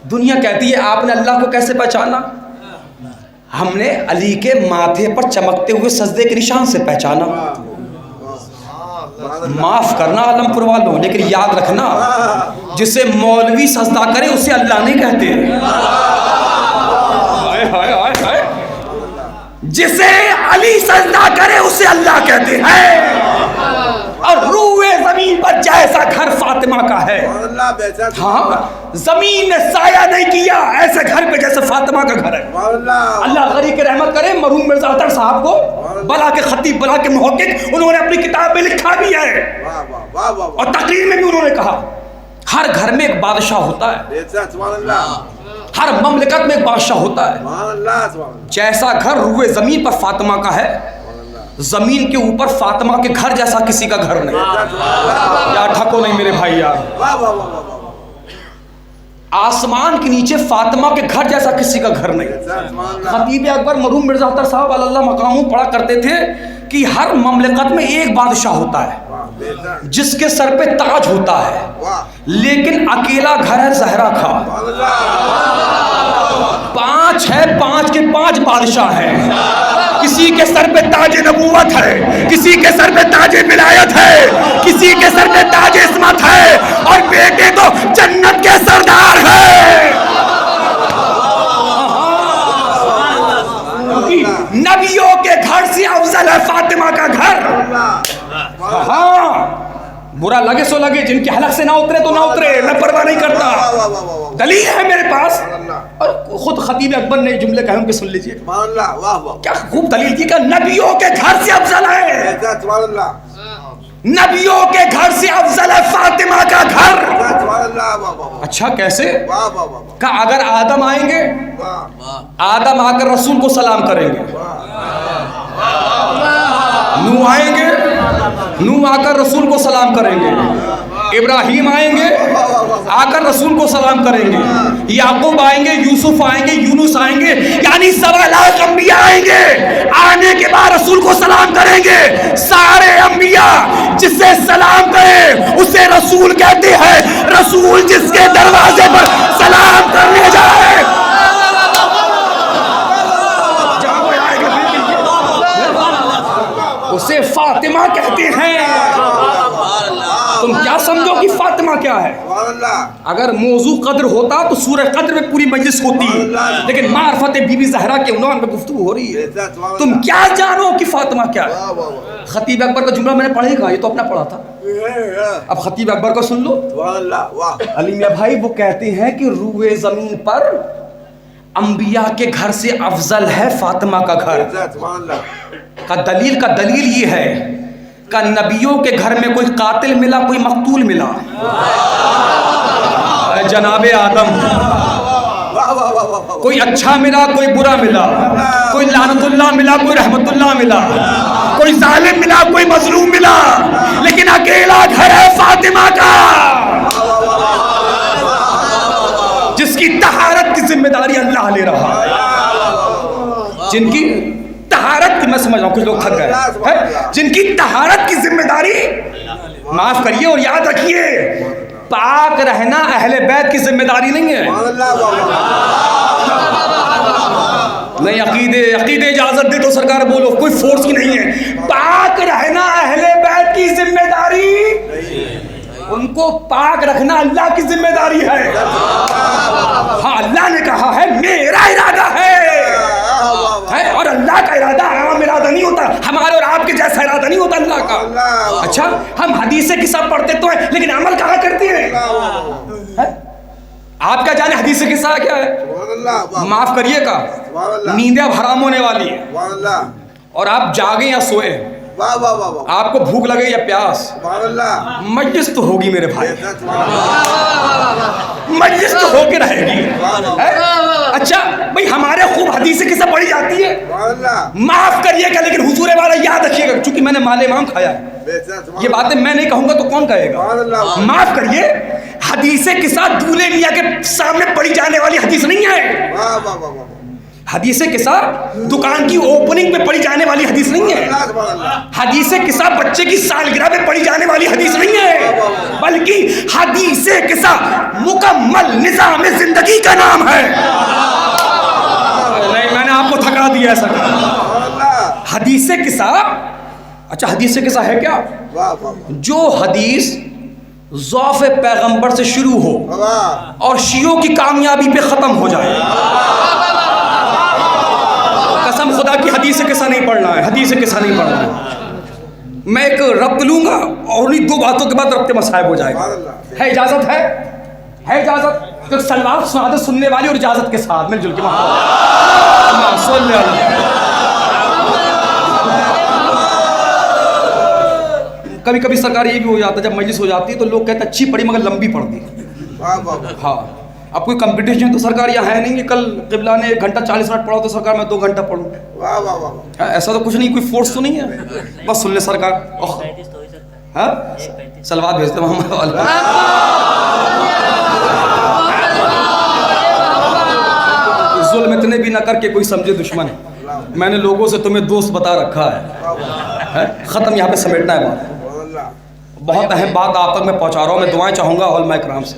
दुनिया कहती है आपने अल्लाह को कैसे पहचाना? हमने अली के माथे पर चमकते हुए सजदे के निशान से पहचाना। माफ करना आलमपुर वालों, लेकिन याद रखना जिसे मौलवी सजदा करे उसे अल्लाह नहीं कहते। हाय हाय हाय हाय, जिसे अली सजदा करे उसे अल्लाह कहते हैं। और रूए जमीन पर जैसा घर फातिमा का है, हाँ, जमीन ने साया नहीं किया ऐसे घर पे जैसे फातिमा का घर है। अल्लाह गरी की रहमत करे मरहूम मिर्जा अतर साहब को, बला के खतीब, बला के मुहक्किक, उन्होंने अपनी किताब में लिखा भी है और तकरीर में भी उन्होंने कहा हर घर में एक बादशाह होता है, हर ममलिकत में एक बादशाह होता है। जैसा घर रूए जमीन पर फातिमा का है, जमीन के ऊपर फातिमा के घर जैसा किसी का घर नहीं। यार ठको नहीं मेरे भाई यार, आसमान के नीचे फातिमा के घर जैसा किसी का घर नहीं। खतीब अकबर मरहूम मिर्जा अतर साहब अल्लाह मकामों पढ़ा करते थे कि हर ममलिकत में एक बादशाह होता है जिसके सर पे ताज होता है, लेकिन अकेला घर है जहरा का। 5 है, 5 के 5 बादशाह हैं। किसी के सर पे ताज नबूवत है, किसी के सर पे ताज विलायत है, किसी के सर पे ताज इस्मत है, और बेटे तो जन्नत के सरदार है। नबियों के घर से अफजल है फातिमा का घर। हाँ, बुरा लगे सो लगे, जिनके हलक से ना उतरे तो ना उतरे, मैं परवाह नहीं करता। दलील है मेरे पास, और खुद खतीब अकबर ने जुमले कहे उनके सुन लीजिए। क्या खूब दलील की, नबियों के घर से अफजल है, नबियों के घर से अफजल है फातिमा का घर। अच्छा कैसे? का अगर आदम आएंगे, आदम आकर रसूल को सलाम करेंगे, नूह आएंगे, नूह आकर रसूल को सलाम करेंगे, इब्राहिम आएंगे आकर रसूल को सलाम करेंगे, याकूब आएंगे, यूसुफ आएंगे, यूनुस आएंगे, यानी 1.25 लाख अंबिया आएंगे। आने के बाद रसूल को सलाम करेंगे। सारे अंबिया जिसे सलाम करे उसे रसूल कहते हैं। रसूल जिसके दरवाजे पर सलाम करने जाए उसे फातिमा कहते हैं। तुम क्या समझो कि फातिमा क्या है? अगर मौजू कद्र होता तो सूरह कद्र में पूरी मजलिस होती, लेकिन मार्फत बीबी ज़हरा के उन्वान में गुफ्तगू हो रही है। तुम क्या जानो कि फातिमा क्या है? खतीब अकबर का जुमला मैंने पढ़ेगा, ये तो अपना पढ़ा था, अब खतीब अकबर को सुन लो। अली मियां भाई वो कहते हैं कि रूए जमीन पर अंबिया के घर से अफजल है फातिमा का घर। का दलील ये है का नबियों के घर में कोई कातिल मिला, कोई मकतूल मिला। जनाबे आदम कोई अच्छा मिला, कोई बुरा मिला, कोई लानतुल्लाह मिला, कोई रहमतुल्लाह मिला, कोई जालिम मिला, कोई मजलूम मिला, लेकिन अकेला घर है फातिमा का, जिसकी तहारत की जिम्मेदारी अल्लाह ले रहा है। जिनकी तहारत की, मैं समझ रहा हूं कुछ लोग थक गए हैं, जिनकी तहारत की जिम्मेदारी, माफ करिए और याद रखिए, पाक रहना अहले बैत की जिम्मेदारी नहीं है। नहीं, अकीदे इजाजत दे तो सरकार बोलो, कोई फोर्स की नहीं है। पाक रहना अहले बैत की जिम्मेदारी, उनको पाक रखना अल्लाह की जिम्मेदारी है। हाँ, अल्लाह ने कहा है मेरा इरादा है, और अल्लाह का इरादा आम इरादा नहीं होता, हमारे और आपके जैसा इरादा नहीं होता अल्लाह का। अच्छा, हम हदीसें किस्सा पढ़ते तो है, लेकिन अमल कहाँ करते हैं? आप क्या जाने हदीसें किस्सा क्या है? माफ करिएगा, नींदें अब हराम होने वाली है, और आप जागे या सोए, आपको भूख लगे या प्यास, मजलिस तो होगी मेरे भाई, मजलिस तो होके रहेगी। अच्छा भाई, हमारे खूब हदीसें किस्सा पढ़ी जाती है, माफ करिएगा, लेकिन हुजूर वाला याद रखिएगा, चूंकि मैंने माले इमाम खाया है, ये बातें मैं नहीं कहूंगा तो कौन कहेगा? माफ करिए, हदीसें किस्सा दूल्हे मियां के सामने पढ़ी जाने वाली हदीस नहीं है। हदीस किस्सा दुकान की ओपनिंग पे पढ़ी जाने वाली हदीस नहीं है। हदीस किस्सा बच्चे की सालगिरह पे पढ़ी जाने वाली हदीस नहीं है, बल्कि हदीस किस्सा मुकम्मल निजाम जिंदगी का नाम है। नहीं, मैंने आपको थका दिया ऐसा। हदीस किस्सा, अच्छा हदीस किस्सा है क्या? जो हदीस ज़ौफ़ पैगंबर से शुरू हो और शियों की कामयाबी पे ख़त्म हो जाए। कसम खुदा की हदीस किस्सा नहीं पढ़ना है, हदीस किस्सा नहीं पढ़ना है। मैं एक रब्त लूँगा और उन्हीं दो बातों के बाद रब्त मसाइब हो जाएगा। है इजाज़त? है इजाज़त? तो सलवार सुना सुनने वाली और इजाज़त के साथ मिलजुल के कभी कभी सरकार ये भी हो जाता है, जब मजलिस हो जाती है तो लोग कहते हैं अच्छी पढ़ी मगर लंबी पढ़ दी। हाँ, अब कोई कंपटीशन तो सरकार यहाँ है नहीं कि कल क़िबला ने 1 घंटा 40 मिनट पढ़ा तो सरकार मैं 2 घंटा पढ़ूँ। ऐसा तो कुछ नहीं, कोई फोर्स तो नहीं है, बस सुन ले सरकार। हाँ, सलवात भेजते मोहम्मद वाला। जुल्म इतने भी ना करके कोई समझे दुश्मन है। मैंने लोगों से तुम्हें दोस्त बता रखा है। ख़त्म, यहाँ पे समेटना है बात। बहुत अहम बात आप तक मैं पहुँचा रहा हूँ। मैं दुआएं चाहूँगा उलमा इकराम से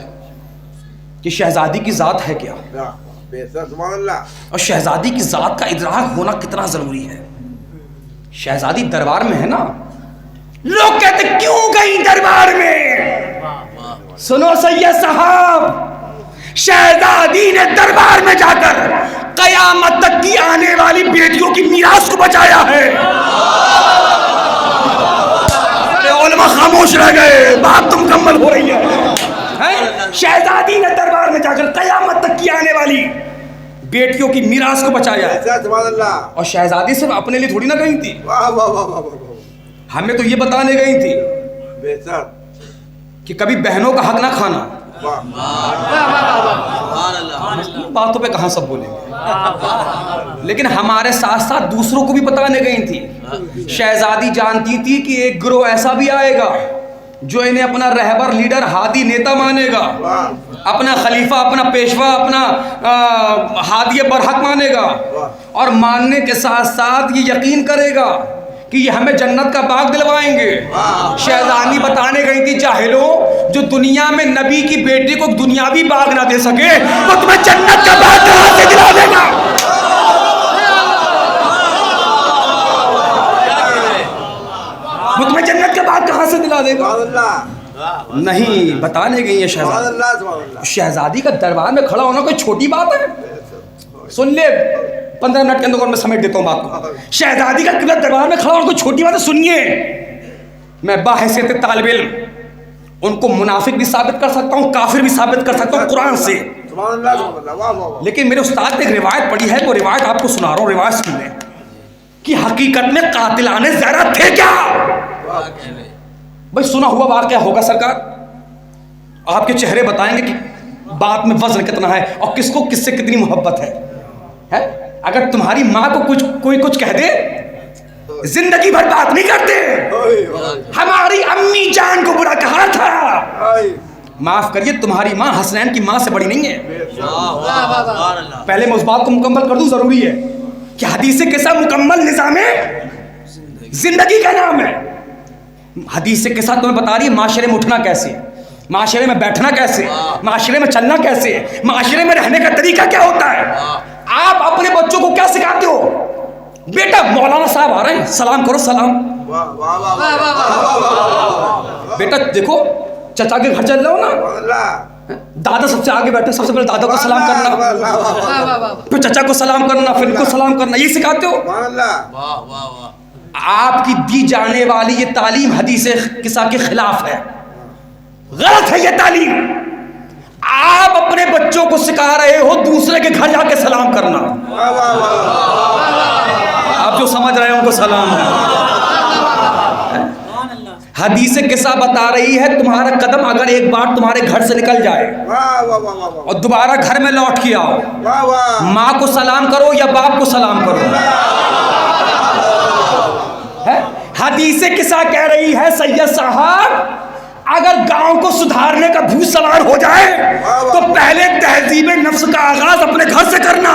कि शहज़ादी की ज़ात है क्या, और शहज़ादी की ज़ात का इदराक होना कितना ज़रूरी है। शहज़ादी दरबार में है ना, लोग कहते क्यों गई दरबार में? सुनो सैयद साहब, शहज़ादी ने दरबार में जाकर क़यामत तक की आने वाली बेटियों की मीरास को बचाया है। उलमा खामोश रह गए, बात तो मुकम्मल हो रही है। शहज़ादी ने दरबार में जाकर क़यामत तक की आने वाली बेटियों की मीरास को बचाया है। और शहज़ादी सिर्फ अपने लिए थोड़ी ना गई थी, हमें तो ये बताने गई थी कि कभी बहनों का हक ना खाना। बातों पे कहाँ सब बोलेंगे, लेकिन हमारे साथ साथ दूसरों को भी बताने गई थी। शहज़ादी जानती थी कि एक गिरोह ऐसा भी आएगा जो इन्हें अपना रहबर, लीडर, हादी, नेता मानेगा, अपना खलीफा, अपना पेशवा, अपना हादी बरहक मानेगा, और मानने के साथ साथ ये यकीन करेगा कि ये हमें जन्नत का बाग दिलवाएंगे। शहज़ादी बताने गई थी, जाहिलो, जो दुनिया में नबी की बेटी को दुनियावी बाग ना दे सके वो तुम्हें जन्नत का बाग कहां से दिला देगा? वो तुम्हें जन्नत का बाग कहां से दिला देगा? नहीं, बताने गई है शहज़ादी। शहज़ादी का दरबार में खड़ा होना कोई छोटी बात है? सुन ले, 15 मिनट के अंदर मैं समेट देता हूँ बात को। शहज़ादी का क़िबला दरबार में खड़ा होना कोई छोटी बात है? सुनिए, मैं बाहैसियत तालिब इल्म उनको मुनाफिक भी साबित कर सकता हूँ, काफिर भी साबित कर सकता हूँ कुरान से। लेकिन मेरे उस्ताद ने एक रिवायत पढ़ी है, वो रिवायत आपको सुना रहा हूँ। रिवायत सुन लें कि हकीकत में कातिलाने ज़रा थे क्या? भाई सुना हुआ वाक़या होगा सरकार, आपके चेहरे बताएंगे कि बात में वज़न कितना है और किसको किससे कितनी मोहब्बत है? अगर तुम्हारी माँ को कोई कुछ कह दे, जिंदगी भर बात नहीं करते। हमारी अम्मी जान को बुरा कहा था, माफ करिए, तुम्हारी माँ हसनैन की माँ से बड़ी नहीं है। पहले मैं उस बात को मुकम्मल कर दूं, जरूरी है कि हदीस किस्सा मुकम्मल निज़ामे जिंदगी का नाम है। हदीस के साथ तुम्हें बता रही है माशरे में उठना कैसे, माशरे में बैठना कैसे, माशरे में चलना कैसे, माशरे में रहने का तरीका क्या होता है। आप अपने बच्चों को क्या सिखाते हो? बेटा मौलाना साहब आ रहे हैं, सलाम करो, सलाम। बेटा देखो चचा के घर चल रहे हो ना, दादा सबसे आगे बैठे, सबसे पहले दादा को सलाम करना, फिर चचा को सलाम करना, फिर इनको सलाम करना, ये सिखाते हो। आपकी दी जाने वाली ये तालीम हदीस किस्सा के खिलाफ है, गलत है ये तालीम। आप अपने बच्चों को सिखा रहे हो दूसरे के घर जाके सलाम करना। आप जो समझ रहे हो उनको सलाम है। हदीस किस्सा बता रही है तुम्हारा कदम अगर एक बार तुम्हारे घर से निकल जाए और दोबारा घर में लौट के आओ, माँ को सलाम करो या बाप को सलाम करो। हदीस किस्सा कह रही है सैयद साहब अगर गांव को सुधारने का भूत सवार हो जाए तो पहले तहजीब नफ्स का आगाज अपने घर से करना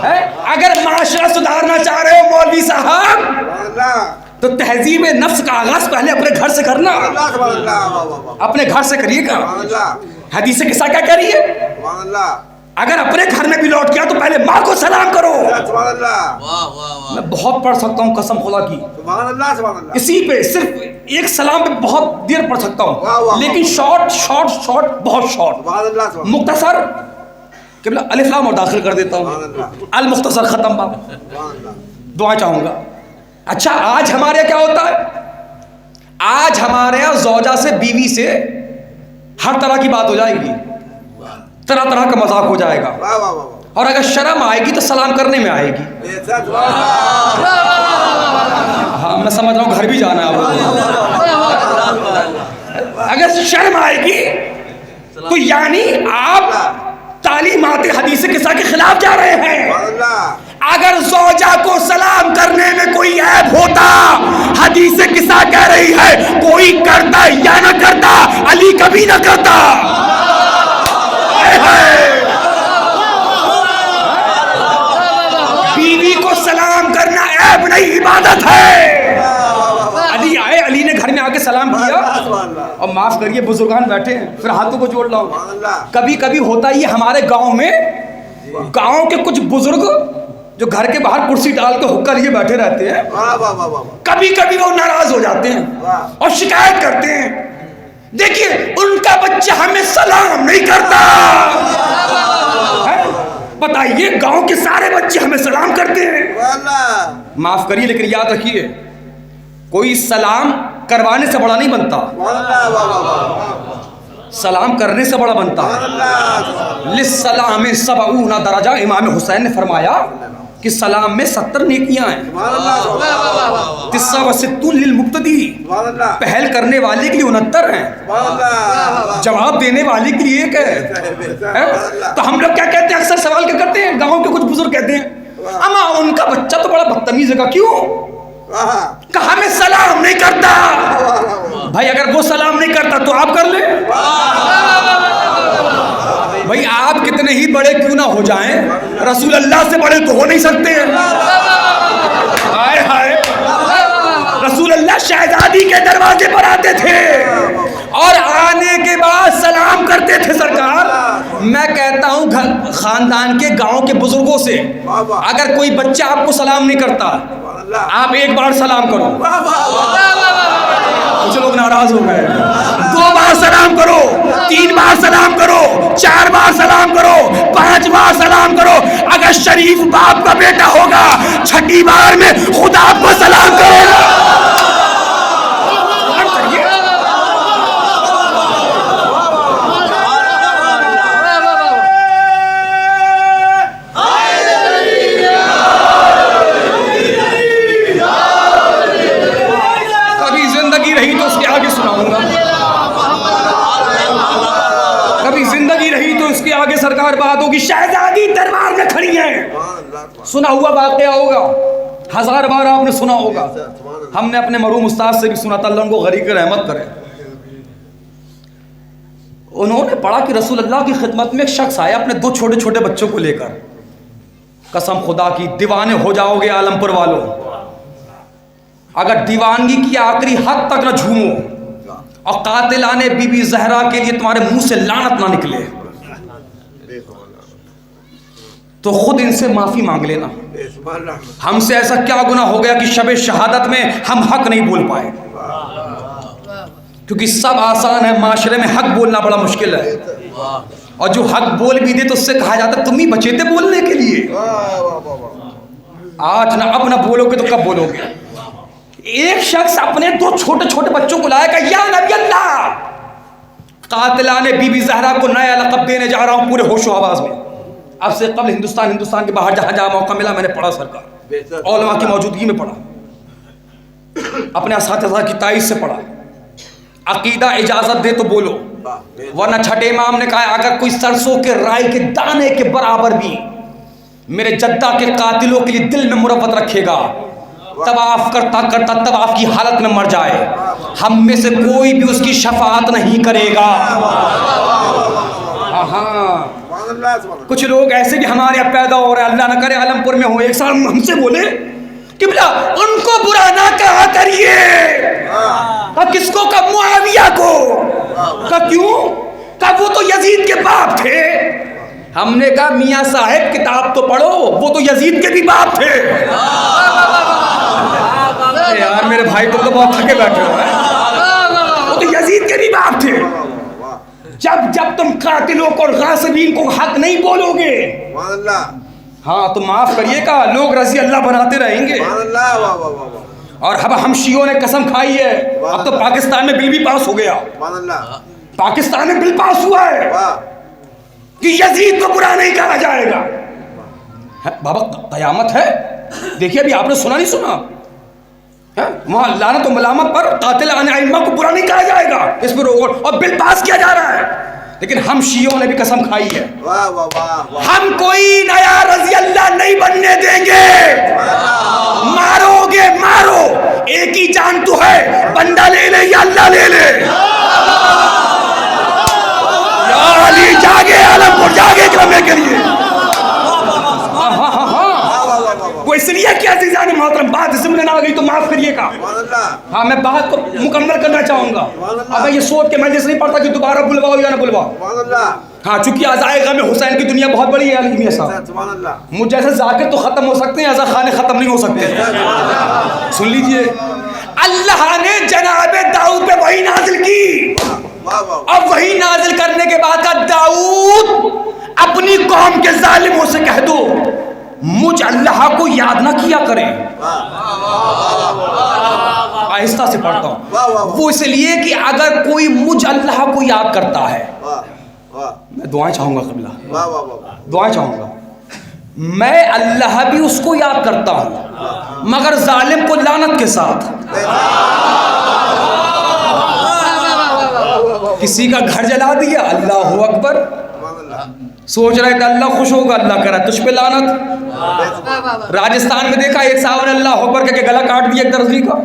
है। अगर माशरा सुधारना चाह रहे हो मौलवी साहब तो तहजीब नफ्स का आगाज पहले अपने घर से करना, अपने घर से करिएगा। हदीस किस्सा क्या कह रही है? अगर अपने घर में भी लौट गया तो पहले माँ को सलाम करो। मैं बहुत पढ़ सकता हूँ कसम खुदा की, इसी पे सिर्फ एक सलाम पे बहुत देर पढ़ सकता हूँ, लेकिन शॉर्ट शॉर्ट शॉर्ट बहुत शॉर्ट मुख्तसर केवल अलिफ लाम और दाखिल कर देता हूँ। अल मुख्तसर खत्म बात। दुआ चाहूंगा। अच्छा, आज हमारे क्या होता है? आज हमारे यहाँ जौजा से बीवी से हर तरह की बात हो जाएगी, तरह तरह का मजाक हो जाएगा, और अगर शर्म आएगी तो सलाम करने में आएगी। हाँ, मैं समझ रहा हूँ घर भी जाना है आपको। अगर शर्म आएगी तो यानी आप तालीमात हदीस किस्सा के खिलाफ जा रहे हैं। अगर ज़ौजा को सलाम करने में कोई ऐब होता, हदीस किस्सा कह रही है कोई करता या न करता, अली कभी न करता। बीवी को सलाम करना ऐब नहीं, इबादत है। अली आए, अली ने घर में आके सलाम किया, और माफ करिए बुजुर्गान बैठे हैं, फिर हाथों को जोड़ लाओ। कभी कभी होता ही हमारे गांव में, गांव के कुछ बुजुर्ग जो घर के बाहर कुर्सी डाल के हुक्का लिए बैठे रहते हैं, कभी कभी वो नाराज हो जाते हैं और शिकायत करते हैं, देखिए उनका बच्चा हमें सलाम नहीं करता। बताइए, गांव के सारे बच्चे हमें सलाम करते हैं। माफ करिए लेकिन याद रखिए, कोई सलाम करवाने से बड़ा नहीं बनता, सलाम करने से बड़ा बनता है। लिस्सलाम सबऊना दरजा, इमाम हुसैन ने फरमाया कि सलाम में 70 नेकियां हैं। तिस्सा व सित्तुन लिल मुब्तदी, पहल करने वाले के लिए 69 हैं, जवाब देने वाले के लिए 1 है। तो हम लोग क्या कहते हैं, अक्सर सवाल क्या करते हैं, गांव के कुछ बुजुर्ग कहते हैं, अम्मा उनका बच्चा तो बड़ा बदतमीज है। क्यों? कहा मैं सलाम नहीं करता। भाई अगर वो सलाम नहीं करता तो आप कर ले। भाई आप कितने ही बड़े क्यों ना हो जाएं, रसूल अल्लाह से बड़े तो हो नहीं सकते। हाय हाय, रसूल अल्लाह शहजादी के दरवाजे पर आते थे और आने के बाद सलाम करते थे। सरकार, मैं कहता हूँ घर खानदान के गांव के बुजुर्गों से, अगर कोई बच्चा आपको सलाम नहीं करता, आप एक बार सलाम करो। कुछ लोग नाराज हो गए। 2 बार सलाम करो, 3 बार सलाम करो, 4 बार सलाम करो, 5 बार सलाम करो। अगर शरीफ बाप का बेटा होगा, 6ठी बार में खुदा आपको सलाम करेगा। सरकार बात होगी, शहजादी दरबार में खड़ी है। सुना हुआ वाकया होगा, 1000 बार आपने सुना होगा। हमने अपने मरूम उस्ताद से भी सुना था, अल्लाह उनको गरीब रहमत करे। उन्होंने पढ़ा कि रसूल अल्लाह की खिदमत में एक शख्स आया अपने 2 छोटे छोटे बच्चों को लेकर। कसम खुदा की, दीवाने हो जाओगे आलमपुर वालों, अगर दीवानगी की आखिरी हद तक न झूमो और कातिलाने बीबी जहरा के लिए तुम्हारे मुंह से लानत ना निकले तो खुद इनसे माफी मांग लेना। हमसे ऐसा क्या गुनाह हो गया कि शबे शहादत में हम हक नहीं बोल पाए? क्योंकि सब आसान है, माशरे में हक बोलना बड़ा मुश्किल है, और जो हक बोल भी दे तो उससे कहा जाता तुम ही बचे थे बोलने के लिए। आज ना अब ना बोलोगे तो कब बोलोगे? एक शख्स अपने 2 छोटे छोटे बच्चों को लाएगा, या नबी अल्लाह, कातिलाने बीबी जहरा को नया लक़ब देने जा रहा हूं पूरे होशो आवाज में। अब से कबल हिंदुस्तान के बाहर जहां जहां मौका मिला मैंने पढ़ा, सरकार औलमा की मौजूदगी में पढ़ा, अपने असातिज़ा की ताईद से पढ़ा। अकीदा इजाजत दे तो बोलो, वरना छठे इमाम ने कहा अगर कोई सरसों के राई के दाने के बराबर भी मेरे जद्दा के कातिलों के लिए दिल में मुरव्वत रखेगा, तवाफ करता करता तवाफ की हालत में मर जाए, हम में से कोई भी उसकी शफाअत नहीं करेगा। हाँ, कुछ लोग ऐसे भी हमारे यहाँ पैदा हो रहे हैं, अल्लाह न करे आलमपुर में हो, एक साल हमसे बोले कि बेटा उनको बुरा ना कहा करिए। किसको? का मुआविया को। का क्यों? का वो तो यजीद के बाप थे। हमने कहा मियाँ साहब किताब तो पढ़ो, वो तो यजीद के भी बाप थे। यार मेरे भाई तुम तो बहुत थके बैठे हो, वो तो यजीद के भी बाप थे। जब तुम कातिलों को और गासिबीन को हक नहीं बोलोगे, हाँ तो माफ करिएगा, लोग रजी अल्लाह बनाते रहेंगे। और अब हम शियों ने कसम खाई है, अब तो पाकिस्तान में बिल भी पास हो गया, पाकिस्तान में बिल पास हुआ है कि यजीद को बुरा नहीं कहा जाएगा। बाबा कयामत है, देखिए अभी आपने सुना नहीं सुना वहां लानत और मलामत पर कातिल आइम्मा को बुरा नहीं कहा जाएगा, इस पर और बिल पास किया जा रहा है। लेकिन हम शियों ने भी कसम खाई है, हम कोई नया रजी अल्लाह नहीं बनने देंगे। मारोगे मारो, एक ही जान तो है, बंदा ले ले या अल्लाह ले ले। या अली जागे, आलमपुर जागे करने के लिए। वो इसलिए क्या अज़ीज़ान मोहतरम, बात जिम्मे ना आ गई तो माफ करिएगा। हाँ मैं बात को मुकम्मल करना चाहूंगा। अब ये सोच के मैं जैसे नहीं पढ़ता कि दोबारा बुलवाओ या ना बुलवाओ। हाँ चूंकि अज़ाए में हुसैन की दुनिया बहुत बड़ी है अली मियां साहब, मुझ जैसे जाकिर तो खत्म हो सकते हैं, ऐसा खाने खत्म नहीं हो सकते। सुन लीजिए, अल्लाह ने जनाबे दाऊद पे वही नाजिल की, अब वही नाजिल करने के बाद का दाऊद अपनी कौम के जालिमों से कह दो मुझ अल्लाह को याद ना किया करें। आहिस्ता से पढ़ता हूं, वो इसलिए कि अगर कोई मुझ अल्लाह को याद करता है, मैं दुआएं चाहूंगा कबला, दुआएं चाहूंगा, मैं अल्लाह भी उसको याद करता हूं मगर जालिम को लानत के साथ। किसी का घर जला दिया, अल्लाह अकबर, सोच रहे थे अल्लाह खुश होगा, अल्लाह करा तुझ पे लानत। राजस्थान में देखा एक साहब ने अल्लाह अकबर करके गला काट दिया एक दर्जी का,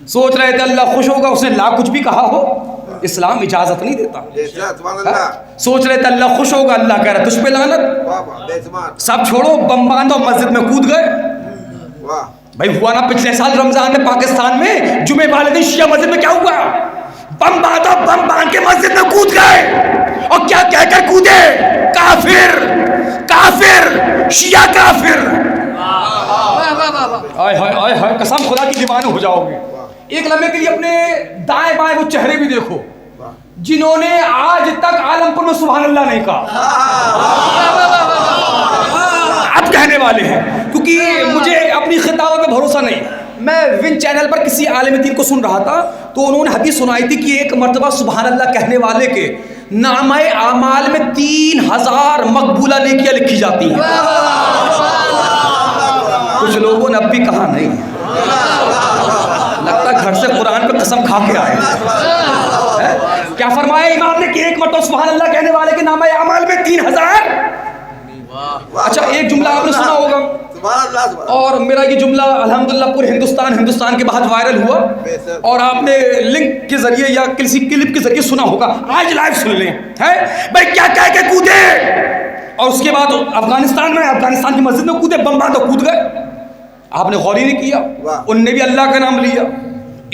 सोच रहे थे अल्लाह खुश होगा, उसने ला कुछ भी कहा हो, इस्लाम इजाजत नहीं देता। सोच रहे थे अल्लाह खुश होगा, अल्लाह कह रहा तुझ पे लानत। सब छोड़ो, बम बांधो, मस्जिद में कूद गए। भाई हुआ ना पिछले साल रमजान में पाकिस्तान में जुमे वाले दिन शिया मस्जिद में क्या हुआ, बम बांधो, बम बांध के मस्जिद में कूद गए और क्या कहकर कूदे, काफिर काफिर शिया काफिर। आय हाय आय हाय, कसम खुदा की दीवाने हो जाओगे। एक लम्हे के लिए अपने दाएं बाएं वो चेहरे भी देखो जिन्होंने आज तक आलमपुर में सुभान अल्लाह नहीं कहा, अब कहने वाले हैं, क्योंकि मुझे अपनी खिताबों पे भरोसा नहीं। मैं विन चैनल पर किसी आलिम दीन को सुन रहा था तो उन्होंने हदीस सुनाई थी कि एक मर्तबा सुभान अल्लाह कहने वाले के नामे आमाल में 3000 मकबूला नेकियां लिखी जाती हैं। कुछ लोगों ने अब भी कहा नहीं, लगता घर से कुरान पे कसम खा के आए। क्या फरमाया इमाम ने कि एक मरतबा सुभान अल्लाह कहने वाले के नामे आमाल में 3000। अच्छा एक जुमला आपने सुना होगा, और मेरा ये जुमला अल्हम्दुलिल्लाह पूरे हिंदुस्तान के बाहर वायरल हुआ, और आपने लिंक के जरिए या किसी क्लिप के जरिए सुना होगा। आज लाइव सुन लें, है भाई क्या कह के कूदे, और उसके बाद अफगानिस्तान की मस्जिद में कूदे, बम बांधो कूद गए। आपने गौर ही नहीं किया, उनने भी अल्लाह का नाम लिया।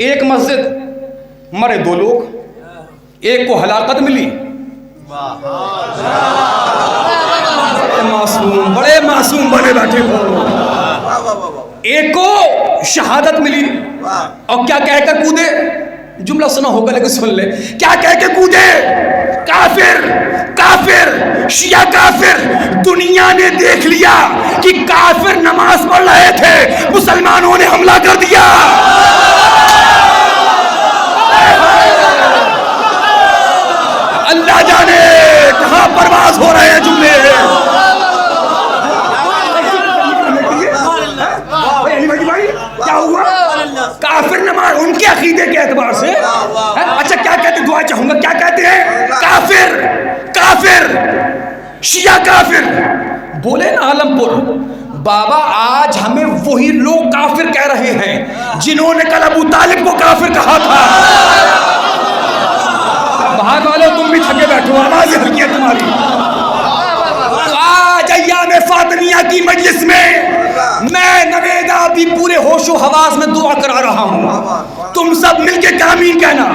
एक मस्जिद मरे 2 लोग, एक को हलाकत मिली, बड़े मासूम बने बैठे हो, एक को शहादत मिली, और क्या कहकर कूदे, जुमला सुना होगा लेकिन सुन ले, क्या कहकर कूदे, काफिर काफिर शिया काफिर। दुनिया ने देख लिया कि काफिर नमाज पढ़ रहे थे, मुसलमानों ने हमला कर दिया। अल्लाह जाने कहां परवाज हो रहे हैं जुमले। क्या हुआ, काफिर नमाज उनके अकीदे के एतबार से। अच्छा क्या कहते, दुआ चाहूंगा, क्या कहते हैं, काफिर काफिर शिया काफिर। बोले ना आलमपुर, बाबा आज हमें वही लोग काफिर कह रहे हैं जिन्होंने कल अबू तालिब को काफिर कहा था। बाहर वाले तुम भी थके बैठो, आवाज हल्की है तुम्हारी। तो आज अय्याम फातिमिया की मजलिस में मैं नवेदा भी पूरे होशो हवास में दुआ करा रहा हूं, तुम सब मिलके आमीन कहना।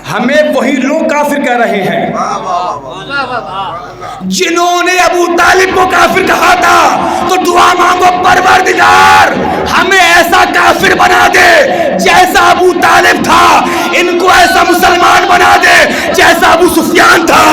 हमें वही लोग काफिर कह रहे हैं जिन्होंने अबू तालिब को काफिर कहा था। तो दुआ मांगो, परवरदिगार हमें ऐसा काफिर बना दे जैसा अबू तालिब था, इनको ऐसा मुसलमान बना दे जैसा अबू सुफियान था।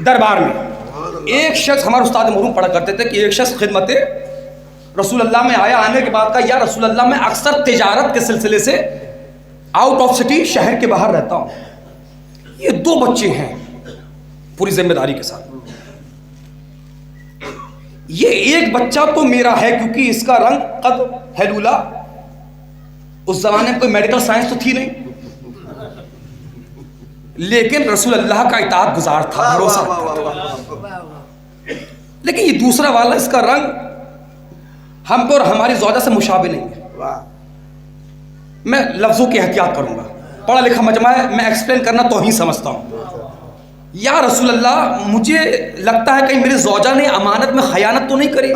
दरबार में एक शख्स, हमारे उस्ताद मरहूम पढ़ा करते थे कि एक शख्स खिदमत रसूल अल्लाह में आया। आने के बाद का या रसूल अल्लाह मैं अक्सर तिजारत के सिलसिले से आउट ऑफ सिटी, शहर के बाहर रहता हूँ। ये 2 बच्चे हैं पूरी जिम्मेदारी के साथ। ये एक बच्चा तो मेरा है क्योंकि इसका रंग कद है लूला। उस जमाने में कोई मेडिकल साइंस तो थी नहीं, लेकिन रसूल अल्लाह का इताअत गुजार था, भरोसा था। लेकिन ये दूसरा वाला, इसका रंग हमको और हमारी ज़ौजा से मुशाबे नहीं है। मैं लफ्ज़ों की एहतियात करूंगा, पढ़ा लिखा मजमा है, मैं एक्सप्लेन करना तो ही समझता हूँ। या रसूल अल्लाह, मुझे लगता है कहीं मेरी ज़ौजा ने अमानत में खयानत तो नहीं करी।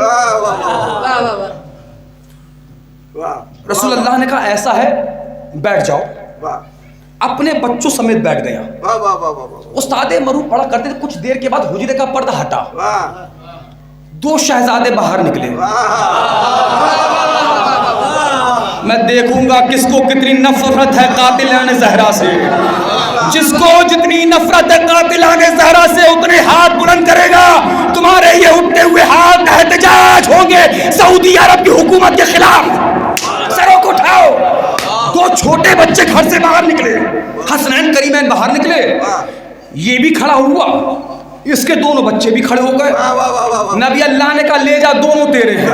रसूल अल्लाह ने कहा ऐसा है, बैठ जाओ। अपने बच्चों समेत बैठ गया। उस्ताद मरूम पढ़ा करते थे। कुछ देर के बाद हुजरे का पर्दा हटा, 2 शहजादे बाहर निकले। मैं देखूंगा किसको कितनी नफरत है कातिलाने ज़हरा से। जिसको जितनी नफरत है कातिलाने ज़हरा से, उतने हाथ बुलंद करेगा। तुम्हारे ये उठते हुए हाथ एहतजाज होंगे सऊदी अरब की हुकूमत के खिलाफ। सरों को उठाओ। 2 छोटे बच्चे घर से बाहर निकले, हसनैन करीमैन बाहर निकले। ये भी खड़ा हुआ, इसके दोनों बच्चे भी खड़े हो गए। नबी अल्लाह ने कहा ले जा, दोनों तेरे हैं।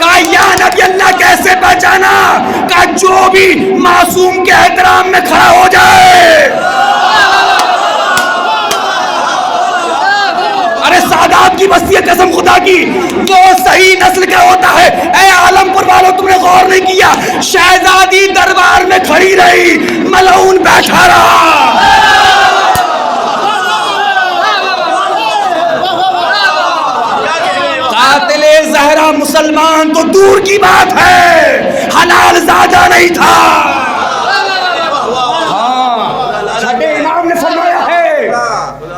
कहा या नबी अल्लाह कैसे पहचाना? कहा जो भी मासूम के एहतराम में खड़ा हो जाए। सादात की बस्ती कसम खुदा की, जो सही नस्ल का होता है। ऐ आलमपुर वालों, तुमने गौर नहीं किया, शहजादी दरबार में खड़ी रही, मलऊन बैठा रहा। कातिले ज़हरा मुसलमान तो दूर की बात है, हलाल ज़ादा नहीं था। हाँ, छठे इमाम ने फरमाया है,